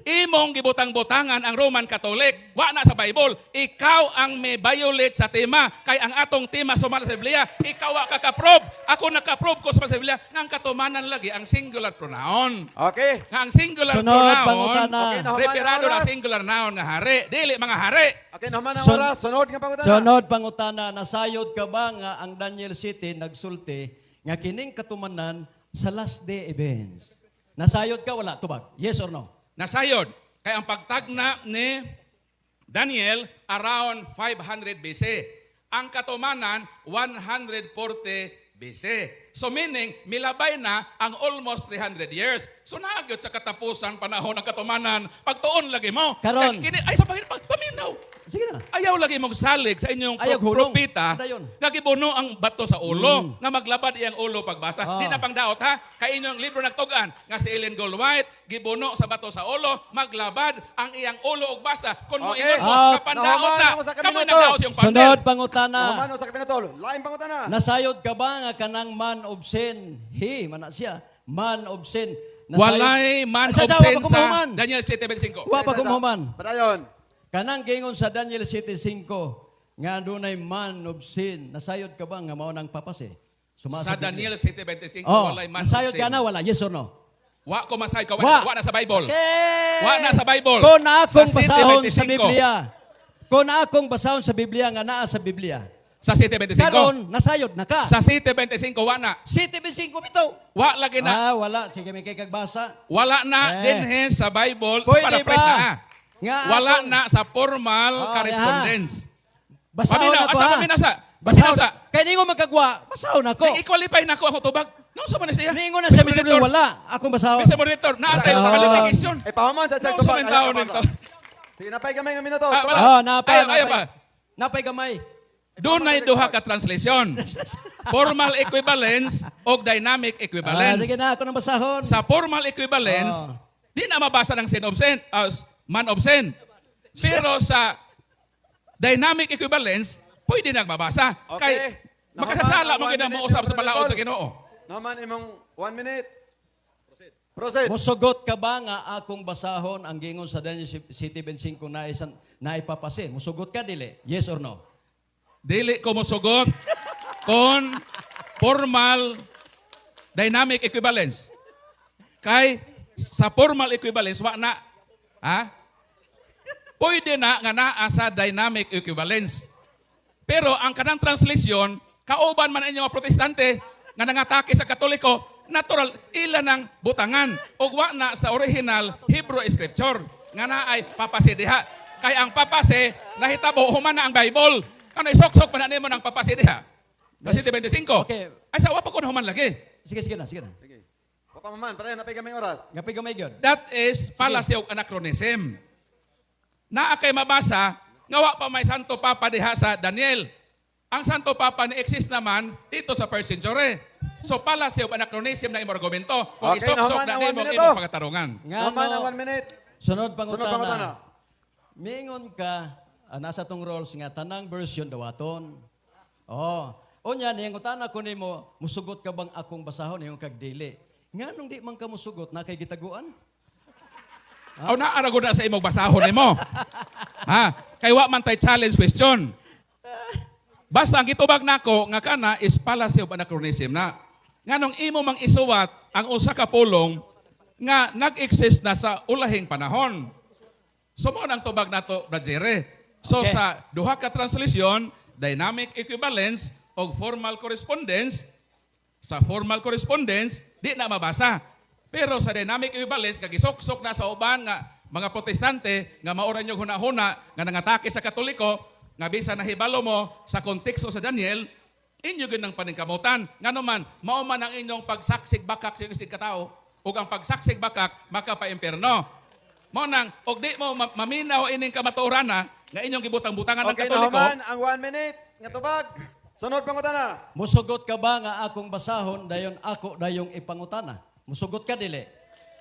Imong gibutang-butangan ang Roman Catholic. Wa na sa Bible. Ikaw ang may violate sa tima. Kay ang atong tima sumala sa Biblia. Ikaw wa kaka-prove. Ako naka-prove ko sumala sa Biblia. Nga ang katumanan lagi ang singular pronoun. Okay. Nga ang singular Sunod, pronoun. pangutana. Okay, nahuman Referado ang na oras. singular noun nga hari. Dili mga hari. Okay, naman ang Sun- oras. Sunod nga pangutana. Sunod pangutana, nasayod ka ba nga ang Daniel City nagsulti nga kining katumanan sa last day events? Nasayod ka wala? Tubag. Yes or no? Nasayod. Kaya ang pagtagna ni Daniel around 500 BC. Ang katumanan 140 BC. So meaning, milabay na ang almost 300 years. So nagyot sa katapusan panahon ng katumanan, pagtuon lagi mo. Karon. Ay sa paminaw. Sige na. Ayaw lagi mong salig sa inyong Ayaw hulong. propita. Ano yun? Nagibuno ang bato sa ulo. Nga maglabad iyang ulo pagbasa. Ah. Di na pang daot ha. Kay inyong libro nagtugan. Nga si Ellen Goldwhite, gibuno sa bato sa ulo, maglabad ang iyang ulo ug basa. Kung mo Okay. ingon mo, Out. kapandaot Nahuman na. ako sa Kamoy kabineto. nagdaot yung Sunod pandel. pangutana. Naman sa kabinatol. Lain pangutana. Nasayod ka ba nga kanang man of sin? Mana siya. Man of sin. Walay man Sa- of sa- sin wa pa sa kumahuman. Daniel 7:25. Wa pa kumahuman. Padayon. Kanang gingon sa Daniel 7:5 nga dunay man of sin. Nasayod ka ba nga mao nang papase? Sa Biblia. Daniel 7:25, Oh, walay man of nasayod sin. ka na wala? Yes or no? Wa ko masay ka. Wa. Wa na sa Bible. Okay. Wa na sa Bible. Kung na akong Sa basahon 7:25. sa Biblia, kung na akong basahon sa Biblia nga naa sa Biblia, Sa City 25. Karon nasayod na ka. Sa City 25 wa na. City 25 bitaw. Wa lagi na. Wala. Sige, may kay kagbasa. Wala na dinhi sa Bible Pwede para ba? press na. Nga Wala akong- na sa formal Oh, correspondence. Basahon Paminaw, ako asa ha. paminasa? Basahon. Paminasa. Kaya ningo magkagwa. Basahon ako. I-qualify na ako tubag. No, sa man siya. Ningo na siya, Mr. Dudong. Wala. Akong basahon. Mr. Moderator, naa tayo Basahon. qualification. Ay, pahaman sa check No, to sa back. man tao Ayaw ka nito. basa. Sige, napay kami ng minuto. Wala. Napay. Ayaw pa. Napay gamay. Doon na duha ka translation. Formal equivalence o dynamic equivalence. Sige na, ako ng basahon. Sa formal equivalence, di na mabasa ng sin of sin, man of sin. Pero sa dynamic equivalence, pwede nang mabasa. Okay. Kay makasasala mo Naman, kina one mo minute, usap sa Brother balaod Paul. sa Ginoo. Naman imong 1 minute. Proceed. Musugot ka ba nga akong basahon ang gingon sa Daniel City 25 na ipapasin? Musugot ka, dili? Yes or no? Dili ko mosugot kon formal dynamic equivalence. Kay sa formal equivalence wa na pwede na nga naa sa dynamic equivalence. Pero ang kanang translation, kauban man inyo mga protestante nga nangatake sa katoliko, natural ila ng butangan ug wa na sa original Hebrew scripture nga naay papase diha. Kay ang papase nahitabo human na ang Bible. Ano isok-sok pa na nimo ng papase diha? Kasi 25. Okay. Ay sa wa pa ko na human lagi. Sige na. Sige. Papa maman, patay napay kami oras. Ngapay gamay gyud. That is fallacy of anachronism. Naa kay mabasa, nga wa pa may Santo Papa diha sa Daniel. Ang Santo Papa ni exist naman dito sa first century. So fallacy of anachronism na imong argumento. Kung Okay, isok-sok naman na ang nimo 1 minute, imong oh. pagatarungan. Naman ang Ngano, 1 minute. sunod Sunod pangutana. pangutana. Mingon ka, nasa tong rules nga, tanang version dawaton. Onya, niyang utana ko nimo, musugot ka bang akong basahon, yung kagdili. Nga nung di man ka musugot, na kay gitaguan? Aw naarago na sa imong basahon nimo. Kay wa man tay challenge question. Basta ang gitubag nako nga kana is fallacy of anachronism na. Nganong imo mang isuwat ang usa ka pulong nga nag-exist na sa ulahing panahon. So mo nang tubag nato Brajere. So Okay. sa duha ka translation, dynamic equivalence o formal correspondence, sa formal correspondence di na mabasa. Pero sa dynamic equivalence kagisok-sok na sa uban nga mga protestante nga maoran yung hunahuna nga nangatake sa katoliko nga bisa nahibalo mo sa konteksto sa Daniel, inyo gyud ng paningkamutan. Ngano man mao man ang inyong pagsaksig bakak sa isig katao ug ang pagsaksig bakak makapaimperno. Mao nang og di mo maminaw ining kamaturana nga inyong gibutang-butangan ng Okay, katoliko. naman ang 1 minute. Nga tubag. Sunod pangutana. Musugot ka ba nga akong basahon, dayon ako dayong ipangutana? Musugot ka, dili?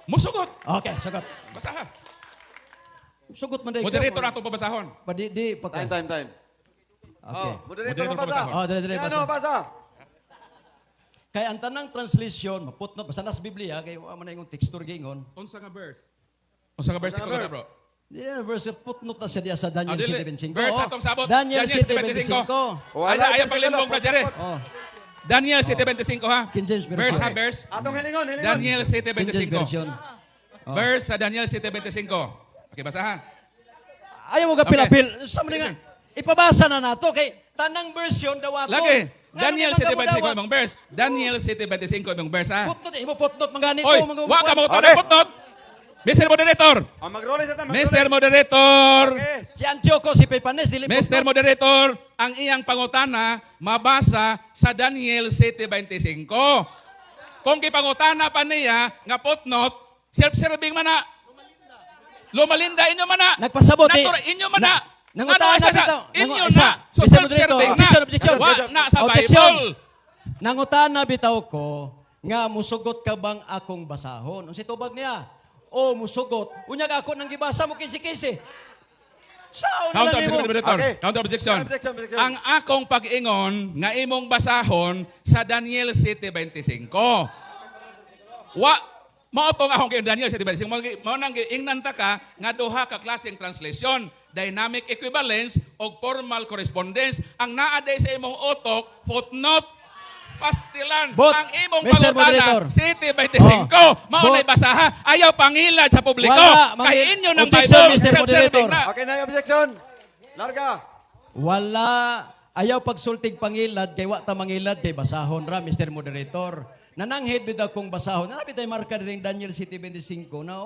Musugot. Okay, sagot. Basaha. Sugot man dayon. Moderator ato pabasahon. Di, pagka. Time. Okay. Moderator Moderator mabasa. Dire, Ano, basa. Kaya ang tanang translation, maputno, basta nas Biblia, kaya wala man na yung texture gingon. Unsa nga verse? Unsa nga verse Unsa nga ko na verse? bro? Yeah, verse putnot na siya diya sa Daniel dili. 7:25. Verse atong sabot. Daniel Daniel 7:25. 7:25. Wala, Ayaw paglimbong pagkakalo, Brajere. Oh, Daniel 7:25 ha. King James version. Verse ha, verse. Atong hilingon. Daniel King James 7:25. version. Verse sa Daniel 7:25. Okay, basahan. Ayaw mo kapil-apil. Sa mga nga, ipabasa na nato kay tanang version dawaton. Lagi. Nga Daniel naman ka mo 7:25 dawat. imong verse. Daniel 7:25 imong verse ha. Putnot, imo putnot mangani Oy, ko mga wa ka mo Okay. putnot. Mr. Moderator. Ang mag-roll sa Mr. Moderator. Okay. Si Antioco, si Pepanes, dili Mr. putnot. Moderator, ang iyang pangutana mabasa sa Daniel 7:25. Kung gipangutana pa niya nga putnot, self-serving man na. Lumalinda inyo man na. Nagpasabot eh. Natural, inyo man na. Nangutana Ano, isa bitaw. Inyo Isa. na. So Mr. Moderator, self-serving na. objection, objection. Wa na sa Objection. Bible. Nangutana bitaw ko nga musugot ka bang akong basahon? Unsa tubag niya? O musugot. Unya ako nang gibasa mo kisi-kisi. Sao na Counter lang objection, nimo? Moderator. Okay. Counter objection. Objection. Ang akong pag-ingon nga imong basahon sa Daniel 7:25. Mao to nga akong kay Daniel 7:25. Mao nang giingnan ta ka nga duha ka klaseng translation, dynamic equivalence o formal correspondence. Ang naa day sa imong utok, footnote, pastilan. Bot, ang imong Mr. pangutana, Moderator. 7:25. Mao Bot. nay basaha. Ayaw pangilad sa publiko. Wala, Kay inyo ng objection, Bible, Mr. self-serving Moderator. na. Okay na yung objection. Larga. Wala ayaw pagsultig pangilad, kay wa ta mangilad, kay basahon ra, Mr. Moderator. Nananghid bid akong basahon. Nabi tayo marka rin Daniel City 25 na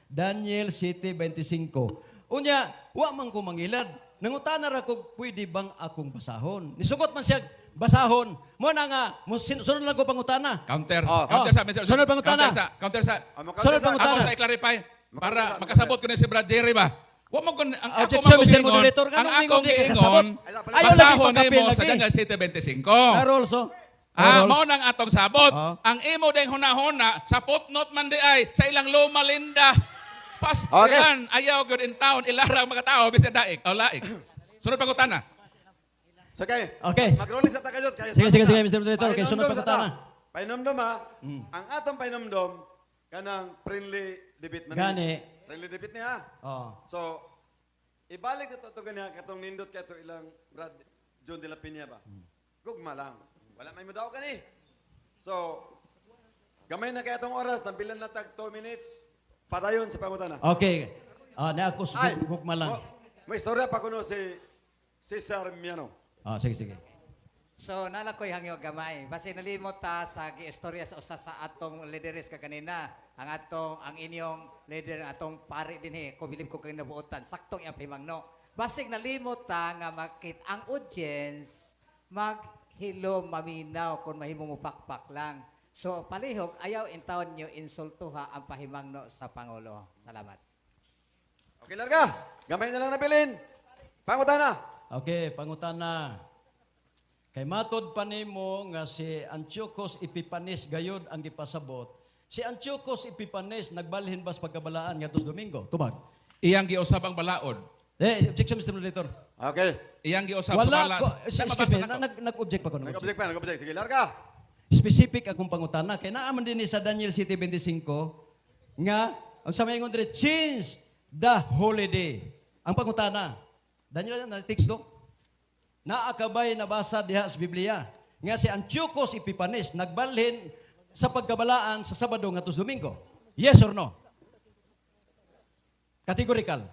Daniel City 25. Unya, wa man ko mangilad. Nangutana ra ko, pwede bang akong basahon? Nisugot man siya, basahon. Mo na nga, sunod lang ko pangutana. Counter. Oh. Counter sa Mr. Sunod pangutana. Counter sa. Sunod pangutana. Ako sa i-clarify para makasabot ko na si Brad Jerry ba? Wa mo kun ang ako Objection, Mr. giingon, Moderator. ang Ganun ako mingon di ka giingon, kasabot. Ayaw lagi basahon pagkapil nimo sa lagi. Daniel City 25. Rules, Mao nang atong sabot. Oh. Ang imo ding huna-huna sa footnote man di ay sa ilang luma linda. Pastilan ayaw good in town ilarang mga tao bisag daig o laig. Sunod pangutana. So, Okay. mag-release na tayo dyan. Sige, Mr. Moderator. Okay, sunod pangutana. Painumdum ha. Ang atong painumdum, kanang friendly debate man. Gani. Friendly debate niya. Oh. So, ibalik na ito ganyan, katong nindot ka ito ilang Brad John de la Peña ba? Gugma lang. Wala may mudaw ka ni. So, gamay na kaya itong oras, nabilan na tag 2 minutes, padayon sa pangutana. Okay. Na ako gugma lang. May istorya pa kuno si Cesar Miano. Sige. So, nala ko'y hangyo gamay. Basi nalimot ta sa giistorya sa usa sa atong leaderes ka kanina. Ang inyong leader, atong pari din ko bilib ko kayo nabuotan. Saktong iyang pimangno. Basig nalimot ta nga makit ang audience maghilom, maminaw kung mahimo mo pakpak lang. So, palihog, ayaw in taon nyo insultuha ang pahimangno sa Pangulo. Salamat. Okay, larga. Gamay na lang nabilin. Pangutana. Okay, pangutana. Kay matod pa nimo nga si Antiochus Epiphanes gayud ang gipasabot. Si Antiochus Epiphanes nagbalhin ba sa pagkabalaan ngadtos Domingo? Tubag. Iyang giusab ang balaod. Objection, Mr. Moderator. Okay. Iyang giusab Wala ko. Sa Excuse me, mabasa na to. nag-object pa ko. Nag-object pa, nag-object. Sige, larga. Specific akong pangutana. Kaya naaman din sa Daniel City 25 nga, ang sa mga ingon change the holiday. Ang pangutana. Daniel, na teksto. Naakabay nabasa diha sa Biblia. Nga si Antiochus Epiphanes nagbalhin sa pagkabalaan sa Sabado ngadto Domingo. Yes or no? Categorical.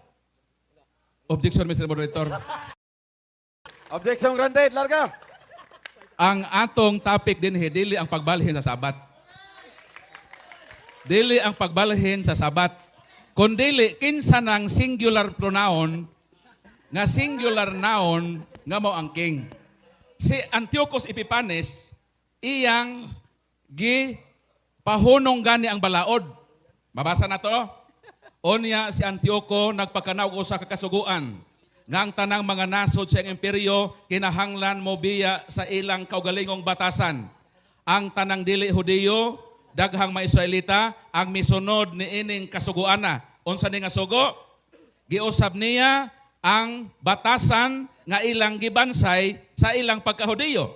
Objection, Mr. Moderator. Objection granted, larga. Ang atong topic din dili ang pagbalhin sa Sabat. Dili ang pagbalhin sa Sabat. Kundili kinsa ng singular pronoun nga singular noun nga mao ang king. Si Antiochus Epiphanes iyang pahunong gani ang balaod. Mabasa na to. Onya si Antioco nagpakanaw usa ka kasuguan nga ang tanang mga nasod sa imperyo kinahanglan mo biya sa ilang kaugalingong batasan. Ang tanang dili Hudiyo, daghang mga Israelita ang misunod ni ining kasuguana. Unsa ni nga sugo? Giusab niya ang batasan nga ilang gibansay sa ilang pagkahudiyo.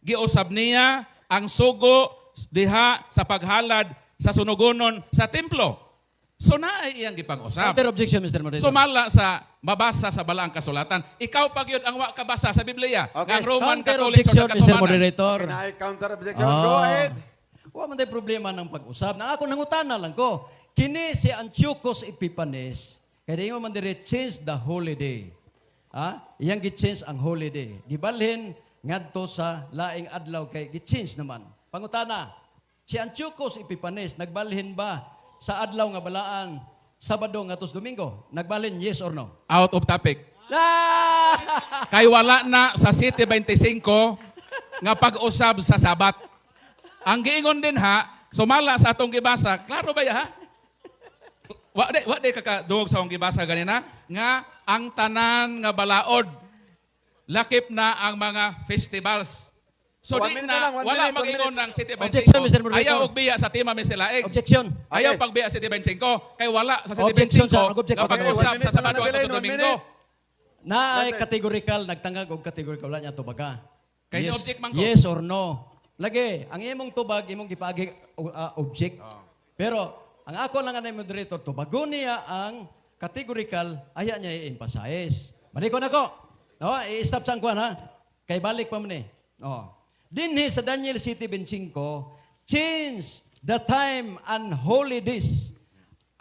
Giusab niya ang sugo diha sa paghalad sa sunugonon sa templo. So naay iyang gipang-usab. Counter objection, Mr. Moderator. Sumala sa mabasa sa balaang kasulatan. Ikaw pag yun ang wa kabasa sa Biblia. Okay. Ang Roman Counter Catholic objection, Church Mr. Katubanan. Moderator. Can I counter objection? Go ahead. Wa man tay problema ng pag-usab. Na ako nangutana lang ko. Kini si Antiochus Epiphanes, kaya ingon man dire change the holiday. Iyang gi-change ang holiday. Gibalhin ngadto sa laing adlaw kay gi-change naman. Pangutana, si Antiochus Epiphanes nagbalhin ba sa adlaw nga balaan Sabado ngadto Domingo? Nagbalhin yes or no? Out of topic. Kay wala na sa City 25 nga pag-usab sa Sabat. Ang giingon din sumala sa atong gibasa, klaro ba ha? Wa de kakaduog sa akong gibasa ganina nga ang tanan nga balaod lakip na ang mga festivals. So One di minute na lang, one wala minute, one mag-ingon minute. ng City 25. Objection, Mr. Moderator. Ayaw og biya sa Tima Mr. Laig. Objection. Ayaw Okay. pagbiya sa City 25 kay wala sa City Objection, 25 sir. Mag-object nga pa. pag-usab One sa minute Sabado lang, at sa one Domingo. minute. Na ay categorical, nagtangag og categorical wala niya tubaga. Kay ni-object man ko. Yes or no. Lagi, ang imong tubag, imong gipagi object. Pero, ang ako lang ang moderator, tubago niya ang categorical, aya niya i-emphasize. Balik ko na ko. No, i-stop sa kuan ha. Kay balik pa man eh. No. Dinhi sa Daniel City 25, change the time and holidays.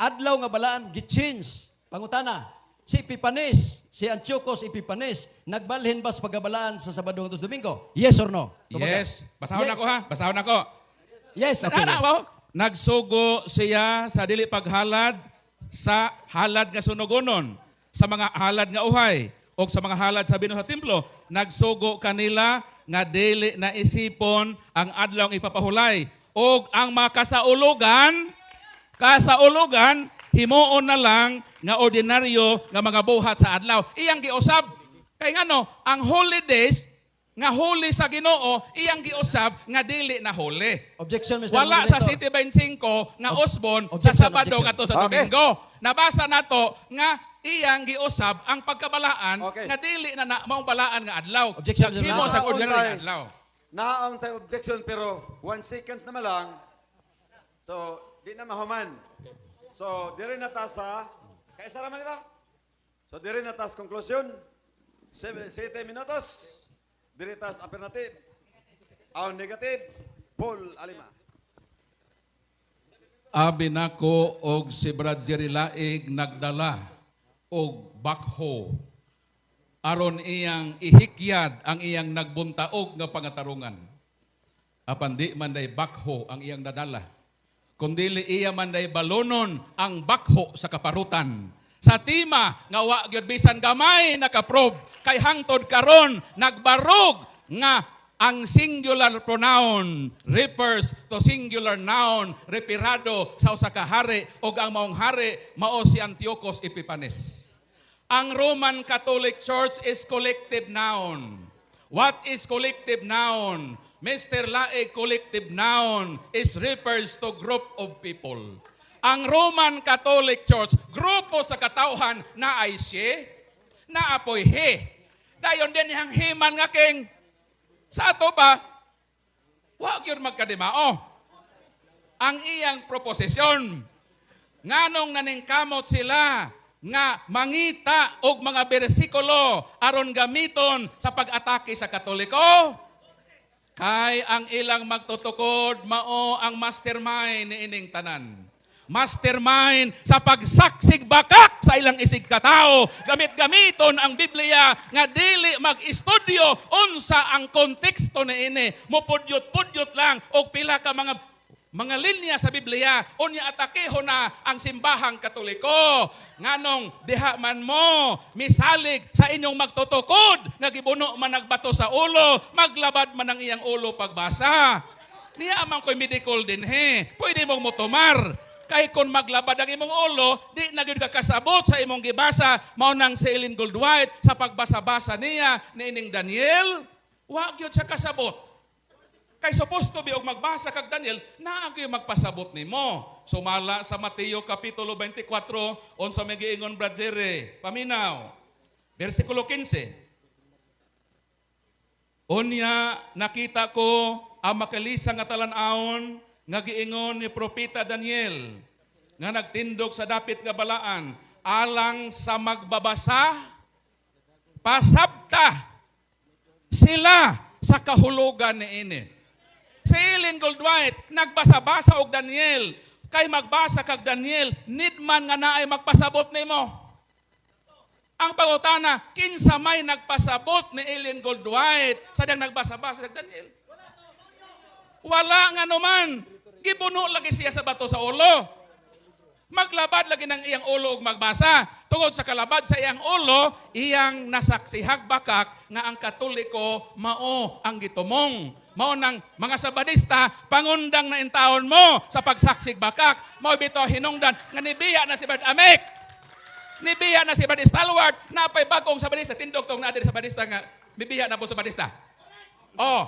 Adlaw nga balaan, gi-change. Pangutana, si Epifanes, si Antiochus Epifanes, nagbalhin ba sa pagabalaan sa Sabado hangtod sa Domingo? Yes or no? Tumaga. Yes. Basahon Yes. ako ha. Basahon ako. Yes, okay. Tana yes. mo? Nagsugo siya sa dili paghalad sa halad nga sunugonon, sa mga halad nga uhay, o sa mga halad sa binuhat templo. Nagsugo kanila nga dili na isipon ang adlaw nga ipapahulay. O ang mga kasaulugan, himuon na lang nga ordinaryo nga mga buhat sa adlaw. Iyang giusab. Kay ngano, ang holidays nga huli sa Ginoo, iyang giusab nga dili na huli. Objection, Mr. Wala sa Moderator. City 25 nga usbon sa objection, Sabado objection. ato sa Okay. Domingo. Nabasa nato nga iyang giusab ang pagkabalaan Okay. nga dili na maong balaan nga adlaw. Objection, Mr. Naghimo sa Moderator. ordinary nga adlaw. Naang tayo objection pero 1 seconds na lang. So, di na mahuman. So, dire na ta sa kaisa ra man ba? So, dire na ta sa conclusion. 7 minutos. Dire ta sa affirmative. Ang negative. Paul Alima. Abi nako og si Brad Jerry Laig nagdala og bakho aron iyang ihikyad ang iyang nagbuntaog nga pangatarungan. Apan di man day bakho ang iyang dadala. Kundili iya man day balonon ang bakho sa kaparutan. Sa tima nga wa gyud bisan gamay nakaprobe kay hangtod karon nagbarog nga ang singular pronoun refers to singular noun referado sa usa ka hari ug ang maong hari mao si Antiochus Epiphanes. Ang Roman Catholic Church is collective noun. What is collective noun? Mr. Laig, collective noun is refers to group of people. Ang Roman Catholic Church, grupo sa katauhan na ay siya, na apoy he. Dayon din yang himan nga king, sa ato ba, wag yun magkadimao. Ang iyang proposisyon, nganong naningkamot sila, nga mangita og mga bersikulo aron gamiton sa pag-atake sa Katoliko, kay ang ilang magtutukod mao ang mastermind ni ining tanan. Mastermind sa pagsaksig bakak sa ilang isig katao. Gamit-gamiton ang Biblia nga dili mag-estudyo unsa ang konteksto na ini. Mupudyot-pudyot lang o pila ka mga linya sa Biblia. Unya atakeho na ang simbahang Katoliko. Nganong diha man mo misalig sa inyong magtutukod nga gibuno man nagbato sa ulo, maglabad man ang iyang ulo pagbasa. Niya amang ko'y medical din he. Pwede mong mutumar. Kay kung maglabad ang imong ulo, di na gyud ka kasabot sa imong gibasa, mao nang si Ellen Goldwhite sa pagbasa-basa niya ni ining Daniel, wa gyud siya kasabot. Kay supposed to be og magbasa kag Daniel, naa gyud magpasabot nimo. Sumala sa Mateo kapitulo 24, unsa may giingon Brad Jerry, paminaw. Versikulo 15. Unya nakita ko ang makalisa nga talan-awon nga giingon ni Propeta Daniel nga nagtindog sa dapit nga balaan alang sa magbabasa pasabta sila sa kahulugan ni ini. Si Ellen Goldwhite nagbasa-basa og Daniel kay magbasa kag Daniel need man nga naay magpasabot nimo. Ang pangutana, kinsa may nagpasabot ni Ellen Goldwhite sa diyang nagbasa-basa kag Daniel? Wala nga naman. Gibuno lagi siya sa bato sa ulo. Maglabad lagi ng iyang ulo ug magbasa. Tungod sa kalabad sa iyang ulo, iyang nasaksihag bakak nga ang Katoliko mao ang gitumong. Mao nang mga Sabadista, pangundang na intawon mo sa pagsaksig bakak. Mao bito hinungdan nga nibiya na si Brad Amek. Nibiya na si Brad Stalwart. Napay bagong Sabadista. Tindog tong na sa Sabadista nga nibiya na po Sabadista. Oh,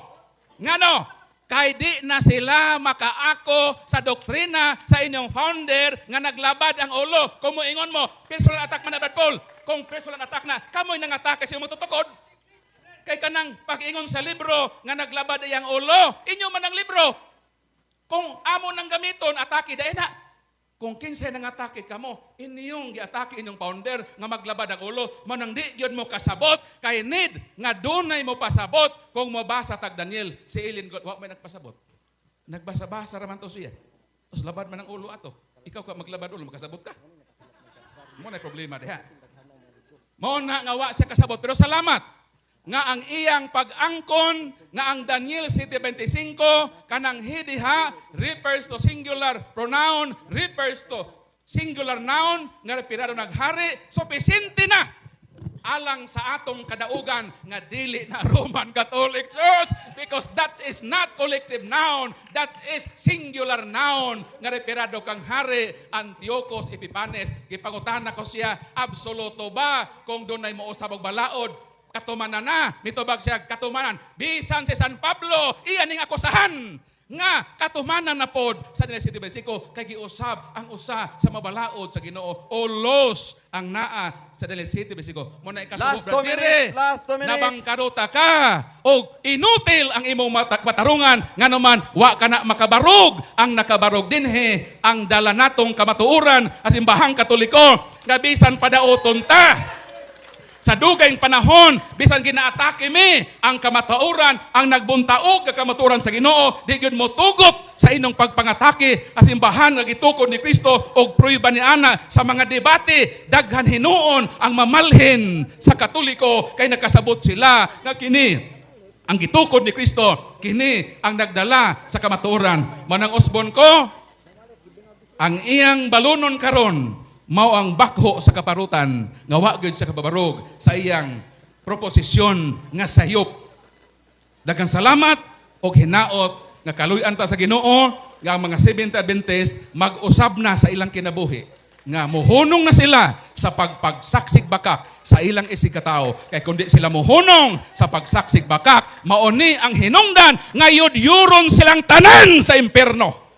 ngano? Kay di na sila makaako sa doktrina sa inyong founder nga naglabad ang ulo. Kung moingon mo, personal attack man na Brad Paul. Kung personal attack na, kamoy nang atake sa iyong tutukod. Kay kanang pag-ingon sa libro nga naglabad iyang ulo, inyo man ang libro. Kung amo nang gamiton, atake dahil na. Kung kinsa nang atake kamo, inyong giatake inyong founder nga maglabad ang ulo, manang di gyud mo kasabot kay need nga dunay mo pasabot kung mabasa tag Daniel si Ellen wa may nagpasabot. Nagbasa-basa ra man to siya. Tapos labad man ang ulo ato. Ikaw ka maglabad ulo makasabot ka. Mo na problema diha. Mao na nga wa siya kasabot. Pero salamat nga ang iyang pag-angkon nga ang Daniel 7:25 kanang he diha refers to singular pronoun, refers to singular noun nga referado naghari, sufficiente na alang sa atong kadaugan nga dili na Roman Catholic Church, because that is not collective noun, that is singular noun nga referado kang hari Antiochus Epiphanes. Gipangutan ko siya, absoluto ba kung dunay mousab og balaod? Katumanan na, mitubag siya katumanan. Bisan si San Pablo, iyan ning akusahan nga katumanan na pod sa Daniel 7:25 kay giusab ang usa sa mabalaod sa Ginoo, o los ang naa sa Daniel 7:25. Mo na ikasubok Last 2 minutes. nabangkaruta ka o inutil ang imong matarungan nga naman wa ka na makabarog. Ang nakabarog dinhi ang dala natong kamatuoran as imbahang Katoliko nga bisan padaoton ta sa dugayng panahon, bisan ginaatake mi ang kamatuoran, ang nagbuntaog nga kamatuoran sa Ginoo, di gyud mo tugot sa inong pagpangatake as imbahan nga gitukod ni Kristo og pruiba ni ana sa mga debate. Daghan hinuon ang mamalhin sa Katoliko kay nakasabot sila nga kini ang gitukod ni Kristo, kini ang nagdala sa kamatuoran. Manang usbon ko, ang iyang balunon karon mao ang bakho sa kaparutan nga wa gyud sa kababarog sa iyang proposisyon nga sayop. Daghang salamat og hinaot nga kaluy-an ta sa Ginoo nga ang mga Seventh Adventist mag-usab na sa ilang kinabuhi nga muhunong na sila sa pagpagsaksig bakak sa ilang isikatao. Kay kundi sila muhunong sa pagsaksig bakak, mauni ang hinungdan nga yudyuron silang tanan sa impierno.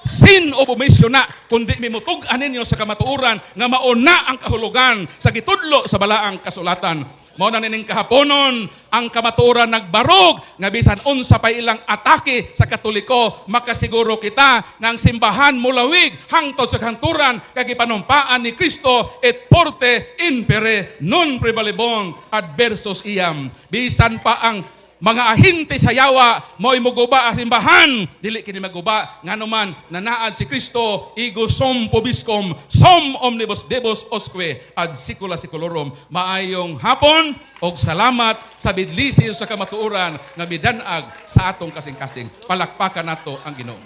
Sin o bumisyon na, kundi mimutug-an ninyo sa kamatuoran nga mauna ang kahulugan sa gitudlo sa balaang kasulatan. Mao na nining kahaponon ang kamatuoran nagbarog nga bisan unsa pa ilang atake sa Katoliko, makasiguro kita nga ang simbahan mulawig hangtod sa kanturan kay gipanumpaan ni Kristo et porte impere non prevalebong adversus iam. Bisan pa ang mga ahinte sa yawa mo'y muguba ang simbahan, dili kini maguba nganuman nanaad si Kristo, ego sum pobiscum sum omnibus debus osque ad secula seculorum. Maayong hapon og salamat sa bidlisiyo sa kamatuoran nga midanag sa atong kasing-kasing. Palakpakan nato ang Ginoo.